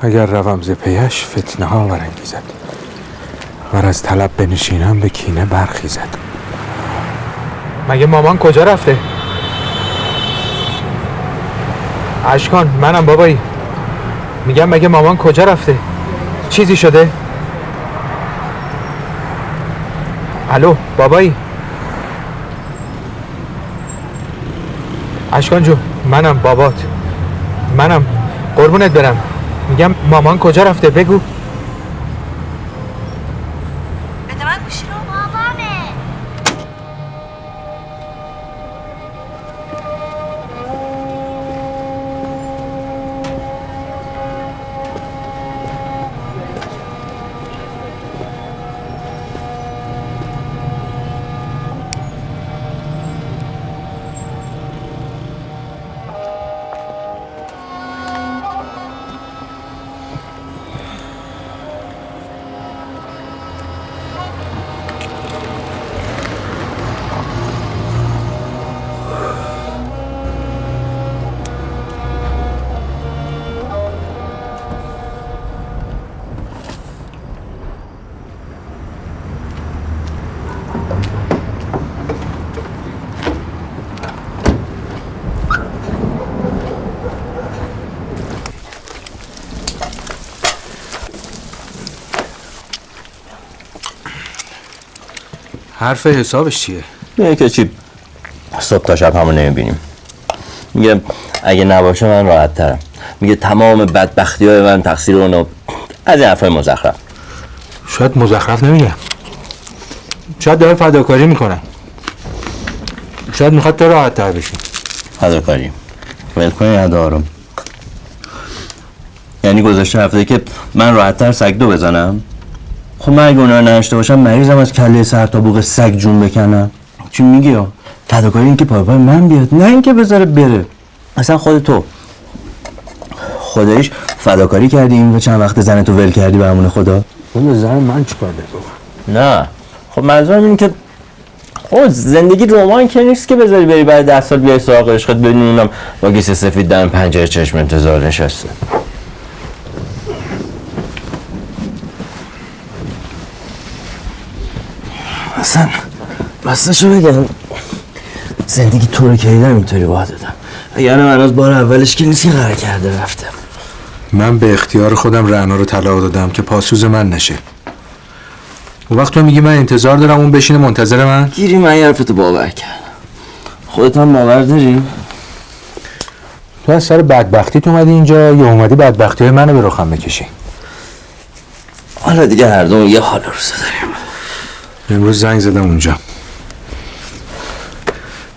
اگر روم ز پیش فتنه ها برانگیزد، ور از طلب بنشینم به کینه برخیزد. مگه مامان کجا رفته؟ اشکان منم بابایی. میگم مگه مامان کجا رفته؟ چیزی شده؟ الو بابایی. اشکان جو منم بابات. منم قربونت برم. میگم مامان کجا رفته بگو. بده من گوشی رو. مامانه. حرف حسابش چیه؟ میگه که چی صبح تا شب همون نمیبینیم. میگه اگه نباشه من راحت ترم. میگه تمام بدبختی های من تقصیر اونو. از این حرفای مزخرف. شاید مزخرف نمیگم، شاید داره فداکاری میکنن، شاید میخواد تو راحت تر بشی. فداکاری ولکنی ندارم. یعنی گذاشته هفته که من راحت تر سگ دو بزنم؟ خب من اگه اونا نشته باشم مریضم از کله سر تا بوق سگ جون بکنم. چی میگی ها؟ فداکاری این که پای من بیاد، نه اینکه بذاره بره. اصلا خودش فداکاری کردیم و چند وقت زن تو ول کردی برامون خدا. اون زن من چیکار بگم؟ نه خب منظورم این که زندگی رمان که نیست که بذاری بری بعد 10 سال بیای سراغ عشقت بدونم با گیس سفید دم پنجره چشم انتظار نشسته. اصلا راستشو بگم زندگی تو رو کردم اینطوری باید دادم. اگر من از بار اولش که نیست که قرار کرده رفتم. من به اختیار خودم رعنا رو طلاق دادم که پاسوز من نشه. اون وقت تو میگی من انتظار دارم اون بشینه منتظر من؟ گیری من یه حرفتو باور کردم. خودت هم باور داری؟ تو از سر بدبختیت اومدی اینجا یا اومدی بدبختی های منو به رخم بکشی؟ حالا دیگه هر دوم یه حال روزه داریم. امروز زنگ زدم اونجا،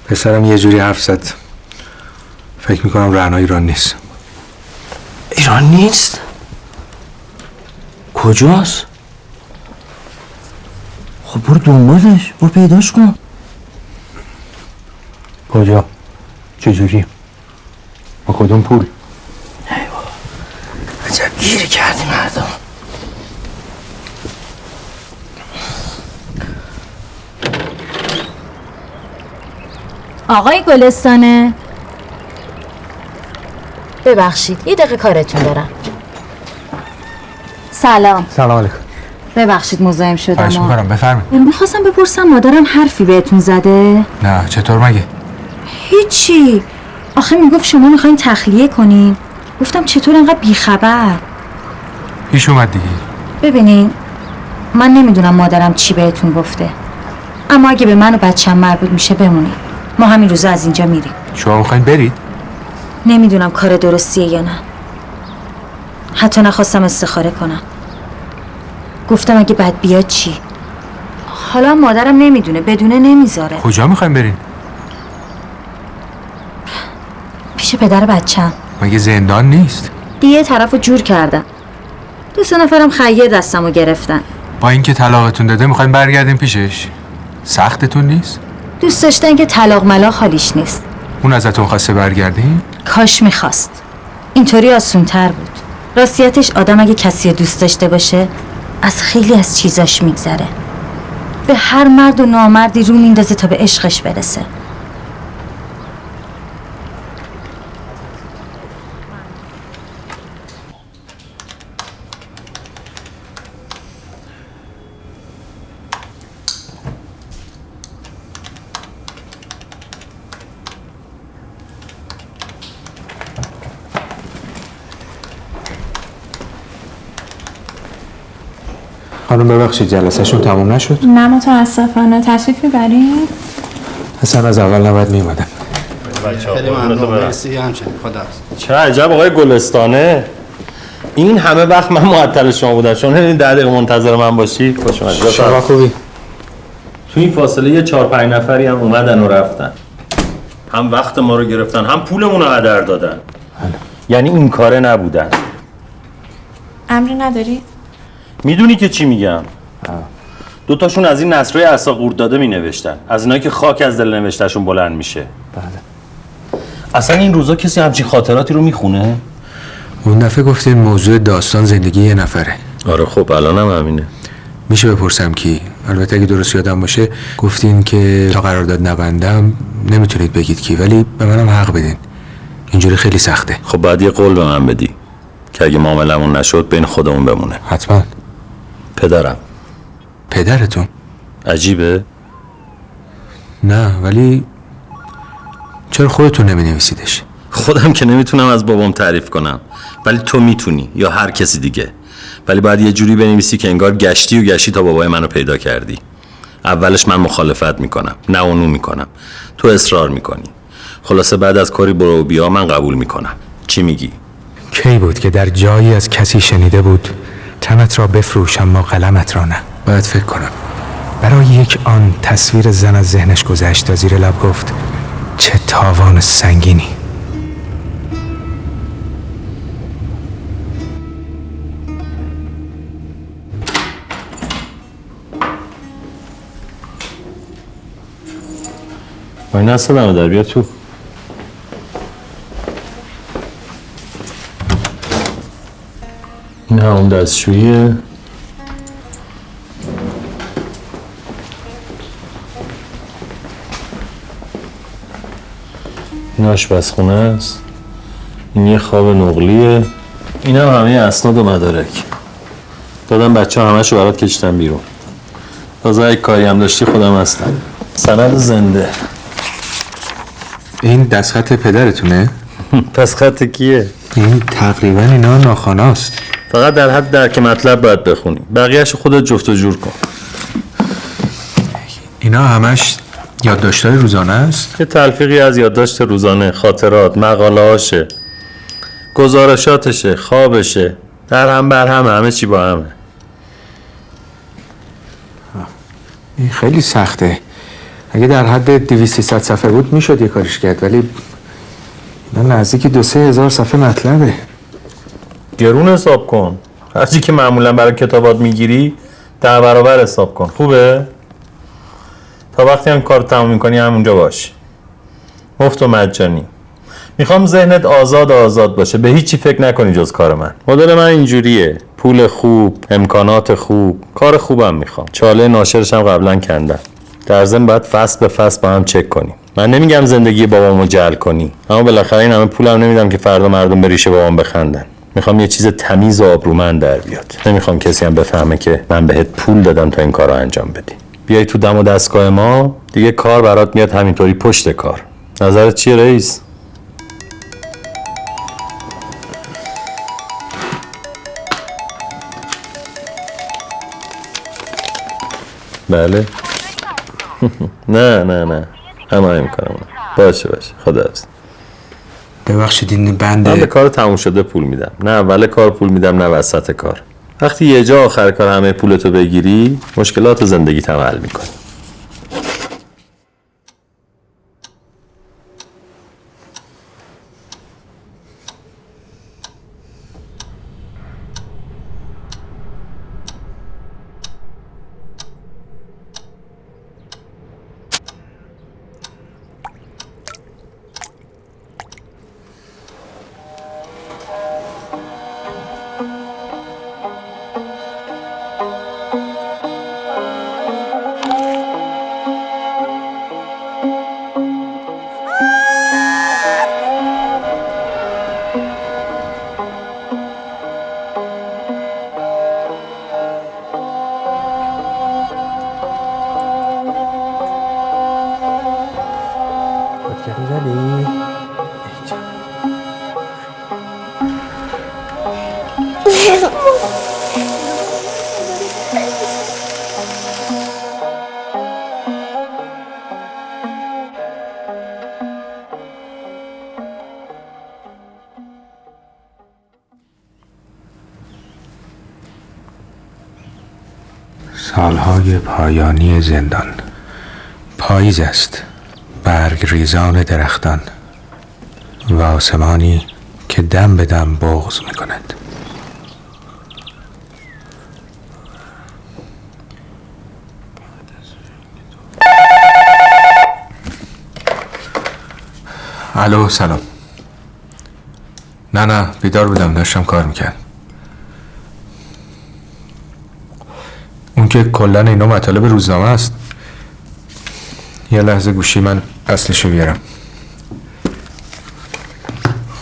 پسرم یه جوری حرف زد فکر میکنم رعنا ایران نیست. ایران نیست؟ کجاست؟ خب برو دنبالش، برو پیداش کن. کجا؟ چجوری؟ با کدوم پول؟ ایوا عجب گیری کردی مردم. آقای گلستانه ببخشید یه دقیقه کارتون دارم. سلام. سلام علیکم. ببخشید مزاحم شدم. خواهش میکنم بفرمایید. میخواستم بپرسم مادرم حرفی بهتون زده؟ نه چطور مگه؟ هیچی. آخه میگفت شما میخواین تخلیه کنین. گفتم چطور انقدر بیخبر؟ پیش اومد دیگه. ببینین من نمیدونم مادرم چی بهتون گفته، اما اگه به من و بچه‌م مربوط میشه بمونین. ما همین روزا از اینجا میریم. شما میخواین برید؟ نمیدونم کار درستیه یا نه. حتی نخواستم استخاره کنم. گفتم اگه بد بیاد چی؟ حالا مادرم نمیدونه، بدونه نمیذاره. کجا میخواین برین؟ پیش پدر بچه‌م. مگه زندان نیست؟ دیگه طرفو جور کردم. 2 نفرم خیر دستمو گرفتن. با اینکه طلاقتون داده میخواین برگردین پیشش؟ سختتون نیست؟ دوست داشتن که طلاق ملاق حالیش نیست. اون ازتون خواسته برگردین؟ کاش میخواست. اینطوری آسون‌تر بود. راستیتش آدم اگه کسی دوست داشته باشه از خیلی از چیزاش میگذره. به هر مرد و نامردی رو میندازه تا به عشقش برسه. خانم ببخشید جلسهشون تموم نشد؟ نه متاسفانه. تشریف میبرید؟ اصلا از اول نباید میومدم. خیلی ممنون. مرسی همچنین. خدا. چه عجب آقای گلستانه. این همه وقت من معطل شما بودم. شما این 10 دقیقه منتظر من باشی. خوش اومدید. شما خوبی؟ تو این فاصله یه 4-5 نفری هم اومدن و رفتن. هم وقت ما رو گرفتن، هم پولمون رو هدر دادن. یعنی این کاره نبودن. امری نداری؟ میدونی که چی میگم؟ دوتاشون از این نصرهای عصا قورت داده می نوشتن، از اینایی که خاک از دل نوشتهشون بلند میشه. بله. اصلا این روزا کسی همچین خاطراتی رو میخونه؟ اون دفعه گفتین موضوع داستان زندگی یه نفره. آره خب الان هم همینه. میشه بپرسم کی؟ البته اگه درست یادم باشه گفتین که تا قرارداد نبندم نمیتونید بگید کی، ولی به منم حق بدین. اینجوری خیلی سخته. خب بعد یه قول به من بدی که اگه معاملمون نشد بین خودمون بمونه. حتما. پدرم. پدرتون؟ عجیبه؟ نه ولی چرا خودتون نمی نویسیدش؟ خودم که نمیتونم از بابام تعریف کنم، ولی تو میتونی یا هر کسی دیگه. ولی باید یه جوری بنویسی که انگار گشتی تا بابای منو پیدا کردی. اولش من مخالفت میکنم، نه اونو میکنم، تو اصرار میکنی. خلاصه بعد از کاری برو و بیا من قبول میکنم. چی میگی؟ کی بود که در جایی از کسی شنیده بود تنت را بفروش اما قلمت را نه؟ باید فکر کنم. برای یک آن تصویر زن از ذهنش گذشت تا زیر لب گفت چه تاوان سنگینی. باید نستدم در بیا تو. این همون دستشوییه. این آشپزخونه است. این یه خواب نقلیه. این هم همه اسناد و مدارک. دادم بچه ها همه شو برات کشتم بیرون. تازه اگه کاری هم داشتی خودم هستم. سند زنده. این دستخط پدرتونه؟ دستخط کیه؟ این تقریبا اینا ناخواناست. فقط در حد درک مطلب باید بخونی. بقیه‌شو خودت جفت و جور کن. اینا همش یادداشت‌های روزانه است؟ یه تلفیقی از یادداشت روزانه، خاطرات، مقاله‌هاشه، گزارشاتشه، خوابشه، در هم بر همه چی با همه. این خیلی سخته. اگه در حد 200-300 صفحه بود میشد یه کارش کرد، ولی اینا نزدیک 2-3 هزار صفحه مطلبه. گرون حساب کن. هرچی که معمولا برای کتابات میگیری 10 برابر حساب کن. خوبه؟ تا وقتی هم کار تموم میکنی همونجا باش. مفت و مجانی. میخوام ذهنت آزاد باشه، به هیچی فکر نکنی جز کار من. مدل من اینجوریه. پول خوب، امکانات خوب، کار خوبم میخوام. چاله ناشرش هم قبلا کندم. در ضمن باید فصل به فصل با هم چک کنیم. من نمیگم زندگی بابامو جعل کنی، اما بالاخره این همه پولم نمیدم که فردا مردم به ریشه بابام بخندن. میخوام یه چیز تمیز و آبرومند در بیاد. نمیخوام کسی هم بفهمه که من بهت پول دادم تا این کارو انجام بدی. بیای تو دم و دستگاه ما دیگه کار برات میاد همینطوری پشت کار. نظرت چیه رئیس؟ بله. نه همه میکنم. باشه خداحافظ. ببخشید این من به کار تموم شده پول میدم. نه اول کار پول میدم نه وسط کار. وقتی یه جا آخر کار همه پولتو بگیری مشکلات زندگیت هم حل میکنی. سالهای پایانی زندان. پاییز است، برگ ریزان درختان و آسمانی که دم به دم بغض می کند. الو سلام. نه بیدار بودم، داشتم کار میکرد. اون که کلن اینا مطالب روزنامه است. یه لحظه گوشی من اصلشو بیارم.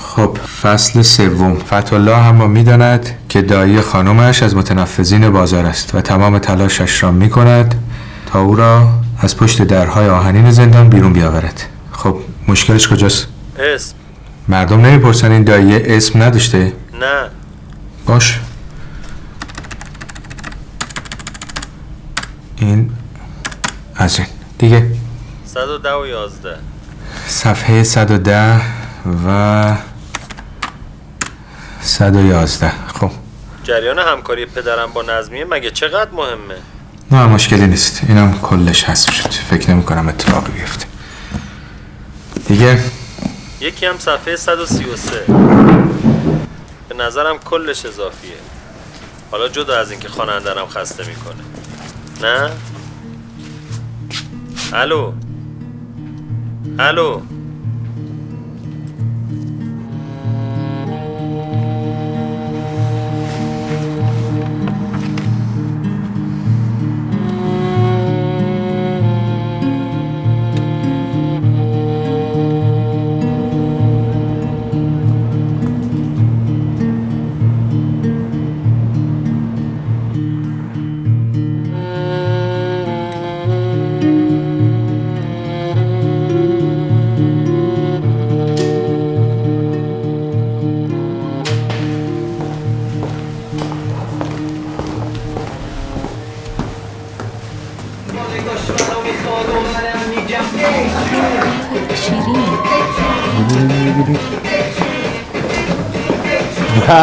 خب فصل 3. فتح‌الله اما میداند که دایی خانمش از متنفذین بازار است و تمام تلاشش را میکند تا او را از پشت درهای آهنین زندان بیرون بیاورد. خب مشکلش کجاست؟ اسم. مردم نمیپرسن این دایی اسم نداشته؟ نه. باش. از این دیگه 110 و 11 صفحه 110 و 111. خب جریان همکاری پدرم با نظمیه مگه چقدر مهمه؟ نه مشکلی نیست، اینم کلش حذف شد. فکر نمی کنم اتفاقی بیفته. دیگه یکی هم صفحه 133 به نظرم کلش اضافیه. حالا جدا از اینکه خواننده‌ام خسته میکنه. نه؟ الو الو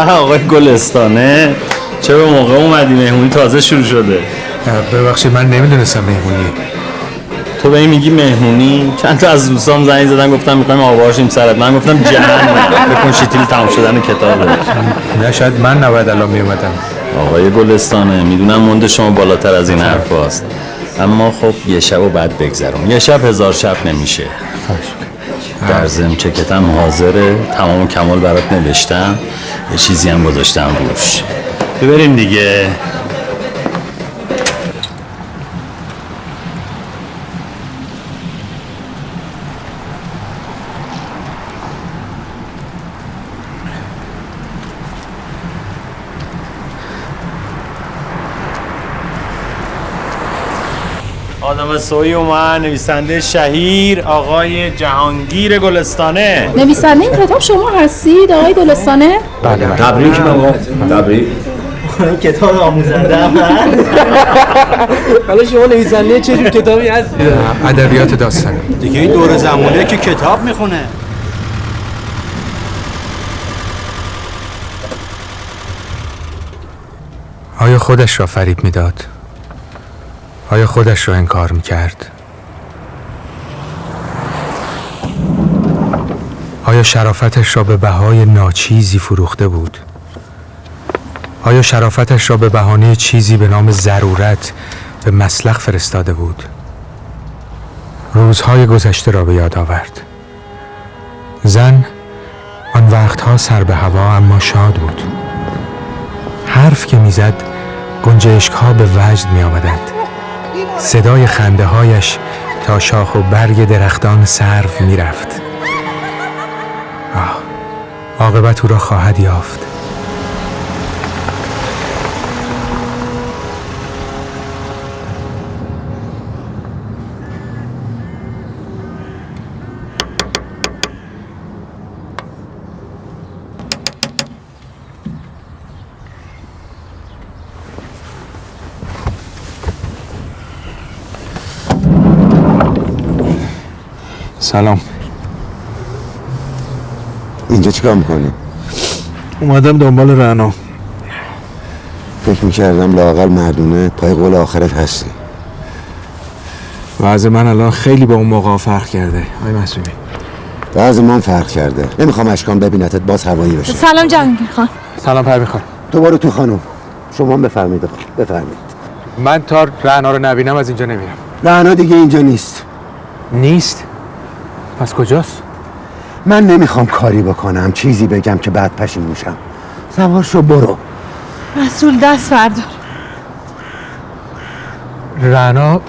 آقای گلستانه چرا موقع اومدی؟ مهمونی تازه شروع شده. ببخشید من نمیدونستم مهمونیه. تو به این میگی مهمونی؟ چند تا از دوستام زنگ زدن گفتم میخوایم آب باشیم سرت. من گفتم جهنم بکن شیطیل تمام شدن کتابه. نه شاید من نباید الان میومدم. آقای گلستانه میدونم مند شما بالاتر از این حرف هست، اما خب یه شب و بعد بگذرم. یه شب 1000 شب نمیشه. در ضمن چکتم حاضره، تمام کمال برات نوشتم، یه چیزی هم گذاشتم روش. ببریم دیگه. آدم سوی اومد، نویسنده شهیر آقای جهانگیر گلستانه. نویسنده این کتاب شما هستید آقای گلستانه؟ بله. تبریک بابا. تبریک. کتاب آموزنده هم هست. حالا شما نویسنده چه جور کتابی هستید؟ ادبیات داستانی. دیگه این دور زمانیه که کتاب میخونه. آیا خودش را فریب میداد؟ آیا خودش را انکار میکرد؟ آیا شرافتش را به بهای ناچیزی فروخته بود؟ آیا شرافتش را به بهانه چیزی به نام ضرورت به مسلخ فرستاده بود؟ روزهای گذشته را به یاد آورد. زن آن وقتها سر به هوا اما شاد بود. حرف که میزد گنجشک‌ها به وجد می آمدند. صدای خنده هایش تا شاخ و برگ درختان سرو می رفت. عاقبت او را خواهد یافت. سلام. اینجا چیکار میکنی؟ اومدم دنبال رعنا. فکر میکردم لااقل مردونه پای قول آخرت هستی. وضع من الان خیلی با اون موقع فرق کرده. آی معصومی وضع من فرق کرده. نمیخوام اشکان ببینتت باز هوایی بشه. سلام جهانگیر خان. سلام پروین خان. تو برو تو خانم. شما بفرمایید. بفرمایید. من تا رعنا رو نبینم از اینجا نمیرم. رعنا دیگه اینجا نیست. نیست؟ پس کجاست؟ من نمیخوام کاری بکنم، چیزی بگم که بعد پشیمون شم. سوار شو برو. رسول دست بردار. رعنا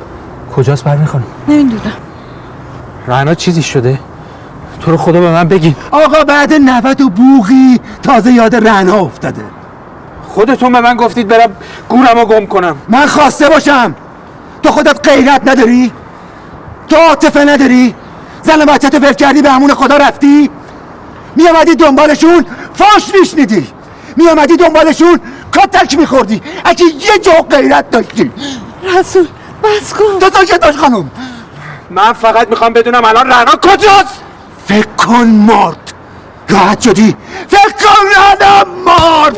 کجاست پروین خانم؟ نمیدونم. رعنا چیزی شده؟ تو رو خدا به من بگین. آقا بعد 90 و بوغی تازه یاد رعنا افتاده. خودتون به من گفتید برم گورمو گم کنم. من خواسته باشم. تو خودت غیرت نداری؟ تو عاطفه نداری؟ زن بچه‌تو ول کردی به همون خدا رفتی؟ میامدی دنبالشون فاش میشنیدی، میامدی دنبالشون کتک میخوردی. اگه یه جا غیرت داشتی. رسول بس کن. تو ساکت خانم. من فقط میخوام بدونم الان رعنا کجاست؟ فکر کن مرد. راحت شدی؟ فکر کن رعنا مرد.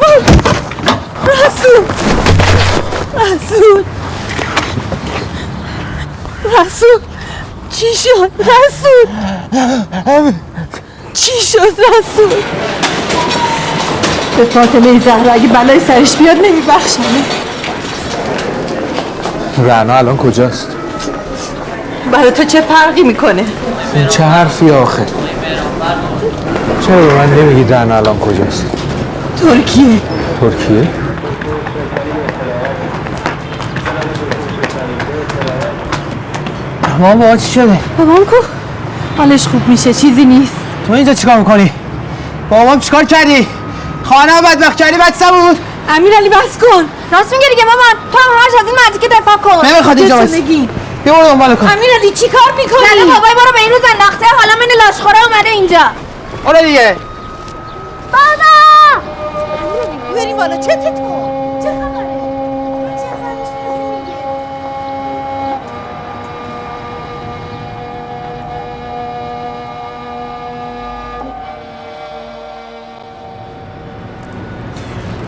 رسول چی شد رسول؟ چی شد رسول؟ به فاطمه زهرا اگه بلای سرش بیاد نمیبخشمه. رعنا الان کجاست؟ برای تو چه فرقی میکنه؟ این چه حرفی آخه؟ چرا به من نمیگی رعنا الان کجاست؟ ترکیه. ترکیه؟ مامان بابا چی شده؟ بابام کو؟ حالش خوب میشه چیزی نیست. تو اینجا چیکار میکنی؟ بابام چیکار کردی؟ خانه بدبخت کردی بعد بود؟ امیرعلی بس کن. راست میگه دیگه مامان. تو هم همش از این مردی که دفاع کن. نمیخواد اینجا بس. بیا برو دنبال کن. امیرعلی چیکار میکنی؟ زنه بابای برو به این روز انداخته حالا من لاشخوره اومده اینجا. برو دیگه. بابا! بریم بالا چته تو؟ چه خبره؟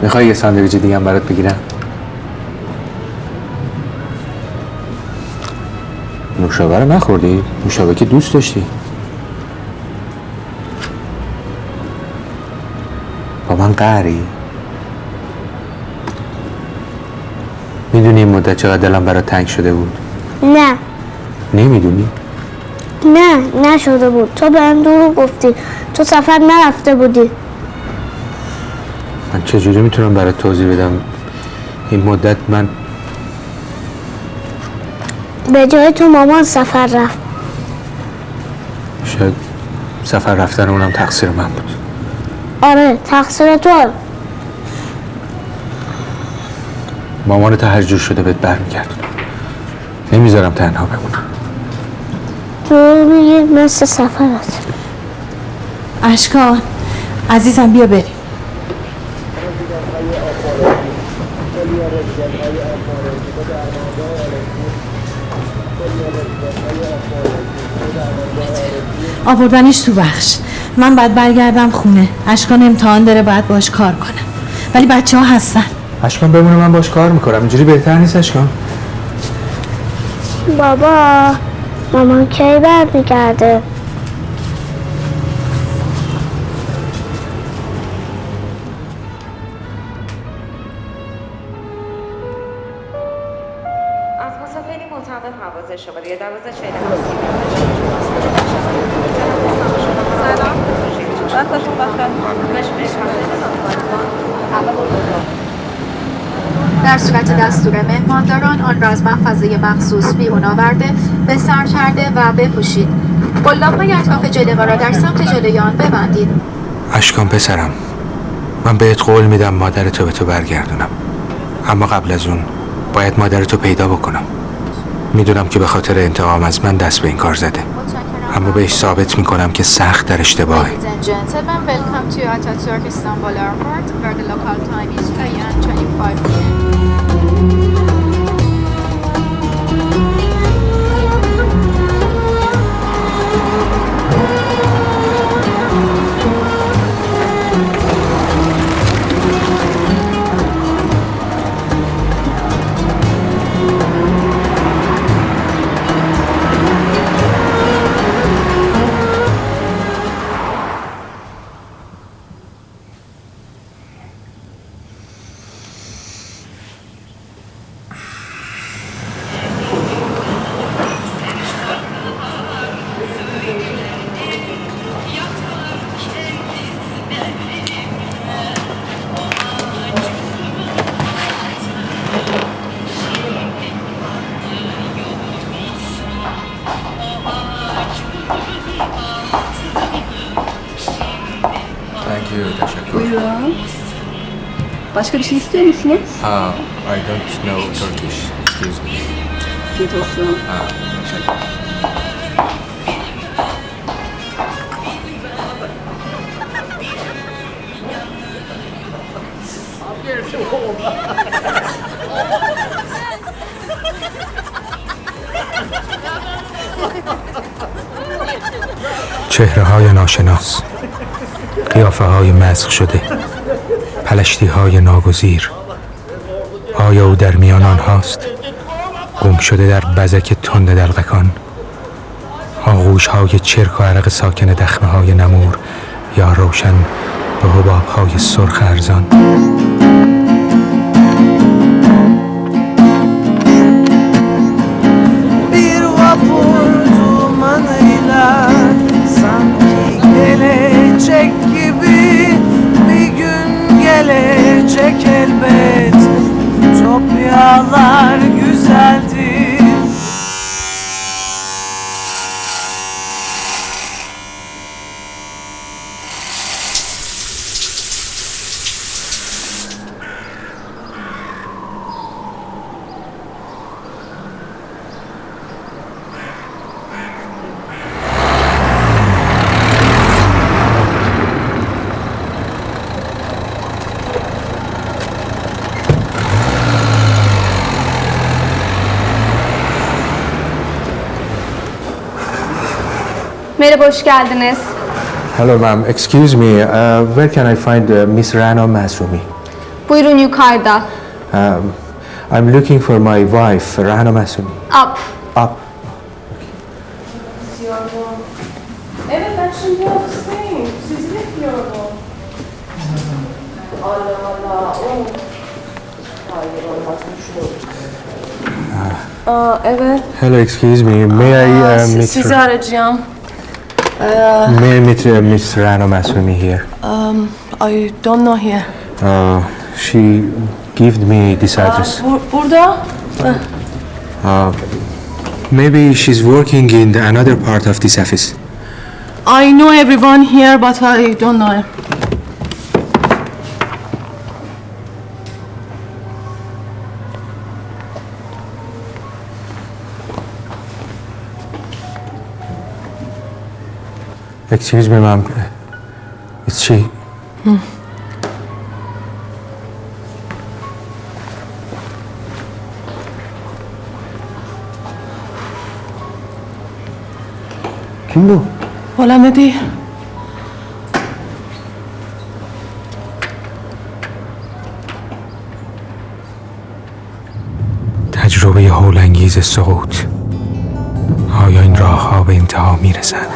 میخوای یه ساندویچ دیگه هم برات بگیرم؟ نوشابه رو نخوردی؟ نوشابه که دوست داشتی. با من قهری؟ میدونی این مدت چقدر دلم برات تنگ شده بود؟ نه. نمیدونی؟ نه نشده بود. تو بهم دروغ گفتی. تو سفر نرفته بودی. من چجوری میتونم برات توضیح بدم؟ این مدت من به جای تو مامان سفر رفت. شاید سفر رفتن اونم تقصیر من بود. آره تقصیر تو. مامانت هر جور شده بهت برمیگردونم. نمیذارم تنها بمونم. تو میگی مثل سفرت. اشکان عزیزم بیا بریم. آوردنش تو بخش. من باید برگردم خونه. اشکان امتحان داره باید باش کار کنم. ولی بچه ها هستن. اشکان بمونه من باش کار میکنم. اینجوری بهتر نیست اشکان؟ بابا مامان کی برمیگرده؟ از مسافری معتمد حواظ شماره 1240 سلام وقتتون در صورت دستور مهمانداران آن را از محفظه مخصوص بیرون آورده به سر کرده و بپوشید. قلاب‌های اطراف جلیقه را در سمت جلوی آن ببندید. اشکان پسرم، من بهت قول میدم مادرتو به تو برگردونم، اما قبل از اون باید مادرتو پیدا بکنم. میدونم که به خاطر انتقام از من دست به این کار زده، اما بهش ثابت میکنم که سخت در اشتباهه. Ladies and gentlemen, welcome to Atatürk Istanbul Airport, where the local time is 3:25 p.m. Buyurun. Başka bir şey istiyor musunuz? I don't know Turkish. Excuse me. Afiyet olsun. Teşekkür. چهره های ناشناس، قیافه های مسخ شده، پلشتی های ناگزیر. آیا او در میان آنهاست؟ گم شده در بزک تند دلقکان، آغوش های چرک و عرق ساکن دخمه های نمور، یا روشن به حباب های سرخ ارزان. Bir vapur dumanıyla sanki gelecek gibi bir gün gelecek elbet. Ütopyalar güzeldir. Merhaba, hoş geldiniz. Hello ma'am, excuse me, where can I find Miss Rana Masumi? Buyurun yukarıda. I'm looking for my wife, Rana Masumi. Up. Up. Evet, ben şimdi ofisteyim. Sizi bekliyorum. Allah Allah. Hayır, olmaz. Evet. Hello, excuse me, may I meet Sizi arayacağım. May I meet Miss Rana Masumi here? I don't know here. She gave me this address. Burada? Maybe she's working in another part of this office. I know everyone here, but I don't know. Excuse me, ma'am. It's she. Kim bu? Olamedi. تجربه هولانگیز سقوط. آیا این راه ها به انتها میرسند؟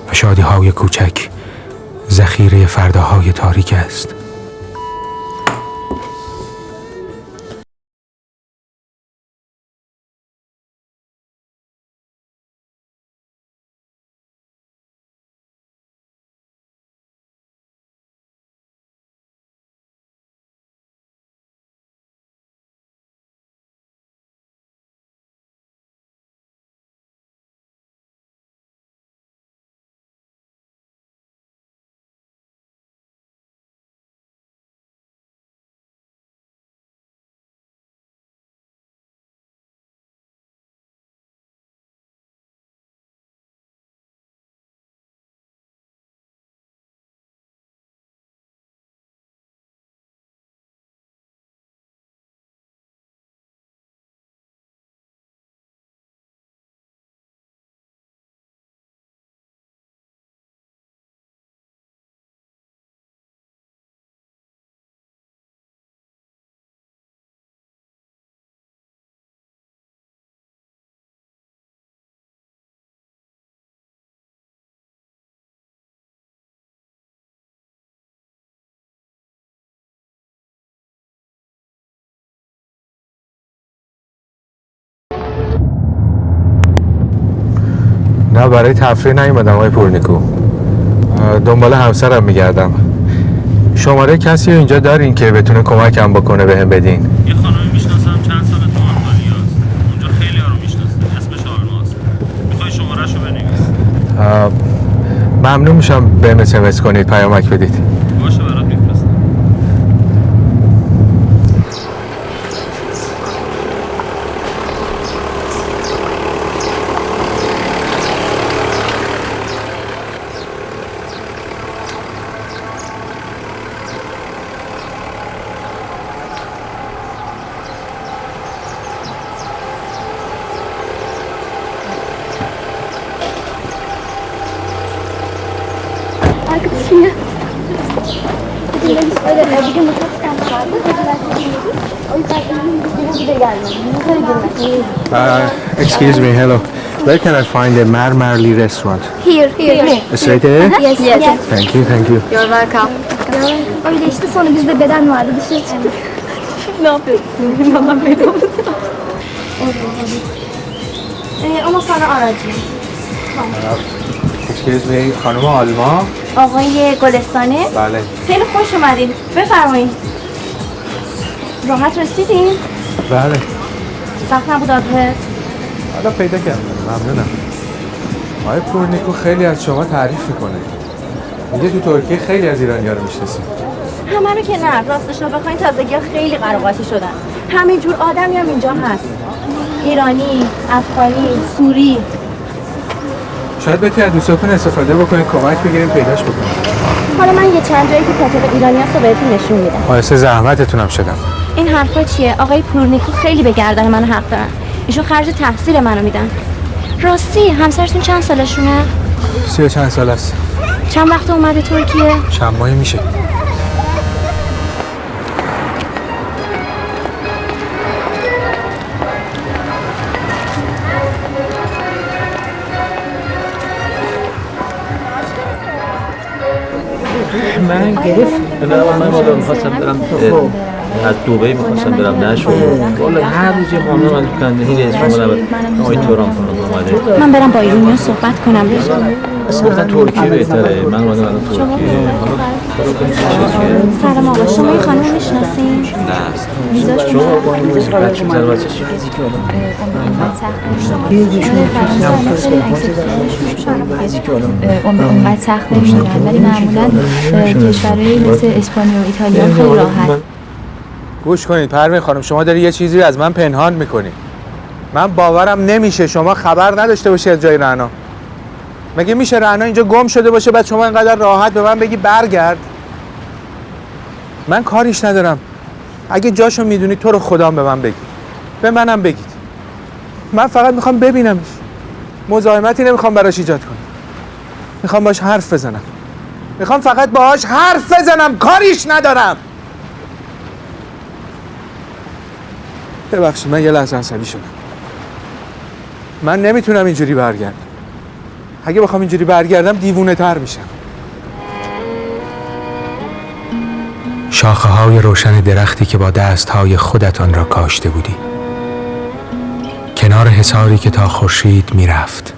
و شادی های کوچک ذخیره فرداهای تاریک است. نه برای تفریح نیومدم آقای پورنیکو، دنبال همسرم میگردم. شماره کسی اینجا دارین که بتونه کمکم بکنه بهم بدین؟ یه خانمی میشناسم چند سال تو آنتالیاست، اونجا خیلی ها رو میشناسه، اسمش آرماست. میخوای شماره‌شو بنویس؟ ممنون میشم بهم SMS کنید، پیامک بدید. باشه برات میفرستم. Excuse me, hello. Where can I find a Marmarli restaurant? Here. Straight ahead? Yes. Thank you, thank you. You're welcome. Öyle işte sonra bizde beden vardı dışarı çıktık. Ne yapıyorsun? Allah beni Ama sonra aracıyım. Excuse me, خانم آلما؟ آقای گلستانه؟ بله. خیلی خوش اومدین. بفرمایید. راحت رسیدین؟ بله. سخت نبود آدرس؟ حالا پیدا کردم. ممنونم. آقای پورنیکو خیلی از شما تعریف میکنه. میگه تو ترکیه خیلی از ایرانی‌ها رو میشناسید. همه رو که نه. راستش رو بخواین تازگی خیلی قراقاتی شدن. همین جور آدمی هم اینجا هست. ایرانی، افغانی، سوری. شاید بهتر از دوستاتون استفاده بکنید کمک بگیریم پیداش بکنیم. حالا من یه چند جایی که کاتب ایرانی هست رو بهتون نشون میدم. باعث زحمتتونم شدم. این حرفا چیه؟ آقای پورنیکو خیلی به گردن من حق دارن. ایشون خرج تحصیل منو میدن. راستی همسرتون چند سالشونه؟ 30 و چند سال است. چند وقت اومده ترکیه؟ چند ماهی میشه. من گرفت من والا میخواستم برم از دبی میخواستم برم نشد والا هر روز یه خانم من تو کندهی اسم اومدم آقای توران اومده من برم با ایرونیا صحبت کنم. اصلا گفتن ترکیه بهتره من اومدم الان ترکیه حالا کنید چه سلام آقا شما این خانم میشناسین؟ نه شما بچه زن بچه چی؟ اونقدر سخت نمیشونن ولی معمولا کشورهای مثل اسپانیا و ایتالیا خیلی راحت. گوش کنید پروین خانم شما داری یه چیزی از من پنهان میکنی. من باورم نمیشه شما خبر نداشته باشی از جای رعنا. مگه میشه رعنا اینجا گم شده باشه بعد شما اینقدر راحت به من بگی برگرد؟ من کاریش ندارم. اگه جاشو میدونی تو رو خدام به من بگید. به منم بگید. من فقط میخوام ببینمش. مزاحمتی نمیخوام براش ایجاد کنم. میخوام باش حرف بزنم. میخوام فقط باهاش حرف بزنم. کاریش ندارم. ببخشید من یه لحظه عصبی شدم. من نمیتونم اینجوری برگردم. اگه بخوام اینجوری برگردم دیوونه تر میشم. شاخه های روشن درختی که با دست های خودت آن را کاشته بودی. کنار حصاری که تا خورشید میرفت.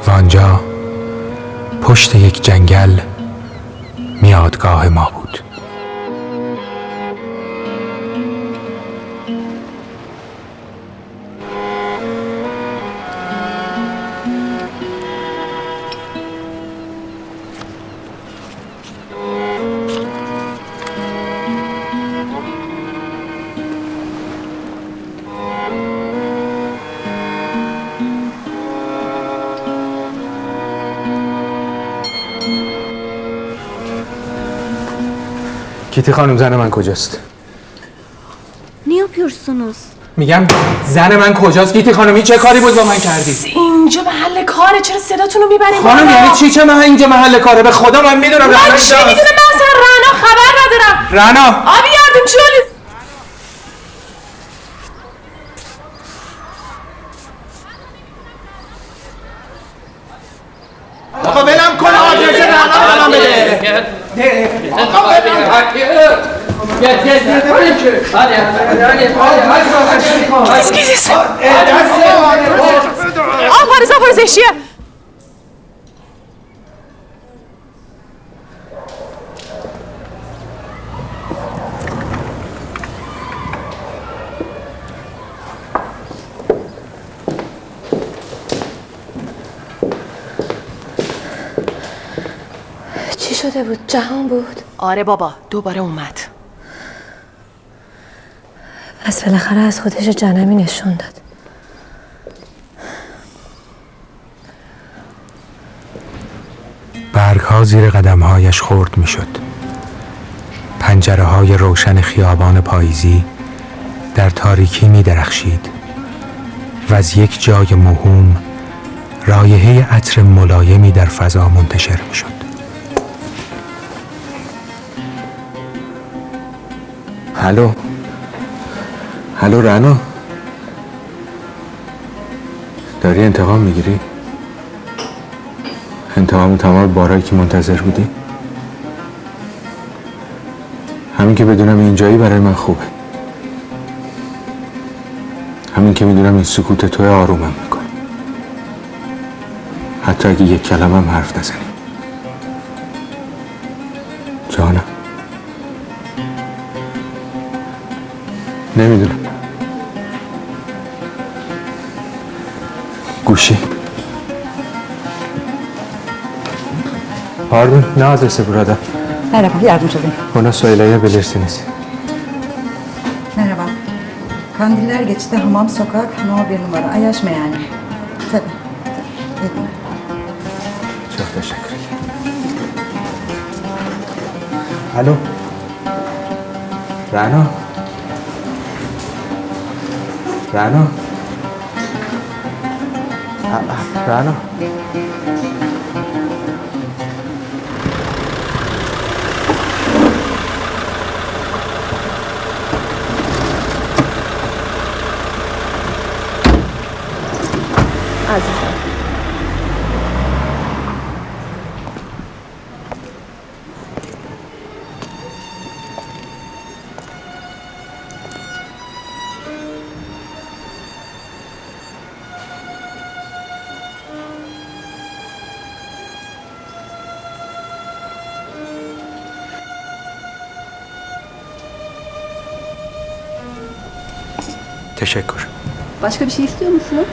و آنجا پشت یک جنگل میادگاه ما بود. کیتی خانم زن من کجاست؟ نیو پیورسونوس. میگم زن من کجاست؟ کیتی خانم این چه کاری بود با من کردی؟ اینجا محل کاره چرا صداتون رو میبرین؟ خانم یعنی چی چه اینجا محل کاره؟ به خدا من میدونم رعنا اینجاست. من چی میدونم من اصلا رعنا خبر ندارم. رعنا آبی یاردم چی ولی؟ آقا ولم کن آدرس رعنا به من بده. آقا ولم پارزشیه. چی شده بود؟ جهان بود؟ آره بابا دوباره اومد. پس بالاخره از خودش جنمی نشون داد. برگها زیر قدمهایش خرد می شد. پنجره های روشن خیابان پاییزی در تاریکی می درخشید و از یک جای موهوم رایحه عطر ملایمی در فضا منتشر می شد. هلو هلو رنا، داری انتقام میگیری؟ انتقام تمام بارایی که منتظر بودی؟ همین که بدونم اینجایی برای من خوبه، همین که میدونم این سکوت توی آرومم میکنه، حتی اگه یک کلمه هم حرف نزنی. جانم نمیدونم. گوشی Pardon, ne adresi burada? Merhaba, yardımcı olayım. Bana söyleyebilirsiniz. Merhaba. Kandiller Geçidi Hamam Sokak, No 1 numara. Ayaş meyhane. Tabii. İyi günler. Çok teşekkür ederim. Alo. Rana. Rana. Rana. عزیزم Teşekkür. Başka bir şey istiyor musunuz?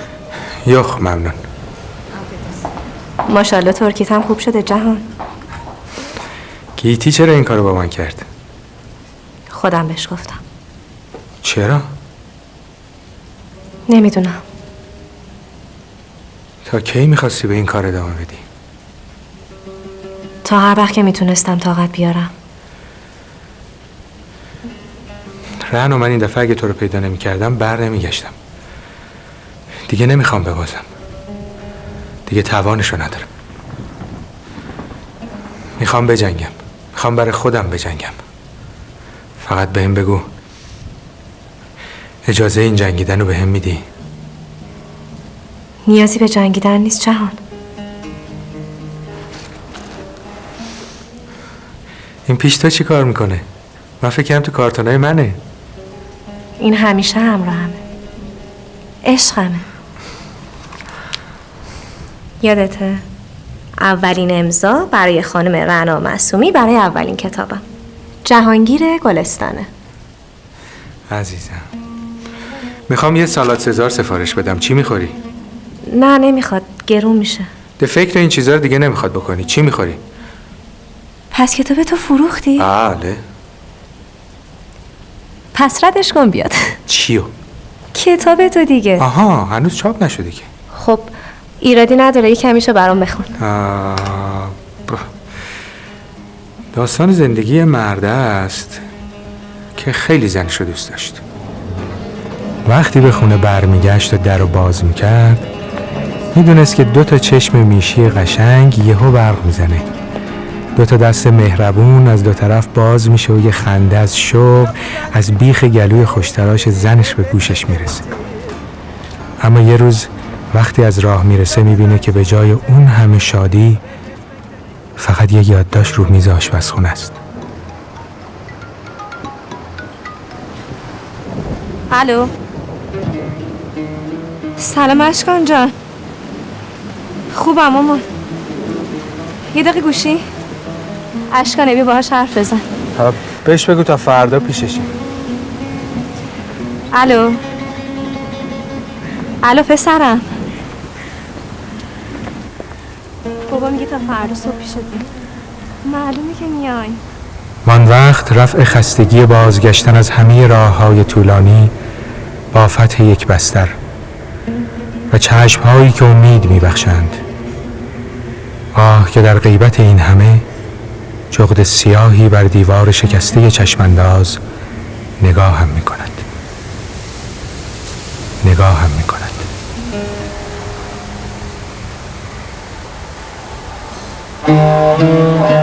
Yok ممنون. ماشاءالله ترکیت هم خوب شده جهان. گیتی چرا این کارو با من کرد؟ خودم بهش گفتم. چرا؟ نمیدونم. تا کی میخواستی به این کار ادامه بدی؟ تا هر وقت که میتونستم طاقت بیارم. رهنو من این دفعه اگه تو رو پیدا نمیکردم بر نمیگشتم. دیگه نمیخوام ببازم. دیگه توانشو ندارم. میخوام بجنگم. میخوام برای خودم بجنگم. فقط بهم بگو اجازه این جنگیدن رو بهم میدی؟ نیازی به جنگیدن نیست جهان. این پیشتا چی کار میکنه؟ من فکر کردم تو کارتونای منه. این همیشه همراهمه. عشقمه. یادته؟ اولین امضا برای خانم رنا معصومی برای اولین کتابم. جهانگیر گلستانه. عزیزم میخوام یه سالاد سزار سفارش بدم. چی میخوری؟ نه نمیخواد، گرون میشه. ده فکر این چیزا رو دیگه نمیخواد بکنی. چی میخوری؟ پس کتاب تو فروختی؟ بله. پس ردش کن بیاد. چیو؟ کتاب تو دیگه. آها هنوز چاپ نشده که. خب ایرادی نداره، یه کمیشو برام بخون. داستان زندگی مرده است که خیلی زنشو دوست داشت. وقتی به خونه برمیگشت و در رو باز میکرد میدونست که 2 چشم میشی قشنگ یهو برق میزنه. 2 دست مهربون از 2 طرف باز میشه و یه خنده از شوق از بیخ گلوی خوشتراش زنش به گوشش میرسه. اما یه روز وقتی از راه میرسه میبینه که به جای اون همه شادی فقط یه یادداشت رو میز آشپزخونه است. الو. سلام اشکان جان. خوبم مامان. یه دقیقه گوشی. اشکانه بیا باهاش حرف بزن. بهش بگو تا فردا پیششیم. الو. الو پسرم. بابا میگه تا فردا صبح پیشت بیم. معلومه که میای. من وقت رفع خستگی بازگشتن از همه راه‌های طولانی با فتح یک بستر و چشم‌هایی که امید می‌بخشند. آه که در غیبت این همه جغد سیاهی بر دیوار شکسته چشمانداز نگاهم می‌کند. نگاهم می‌کند. Thank you.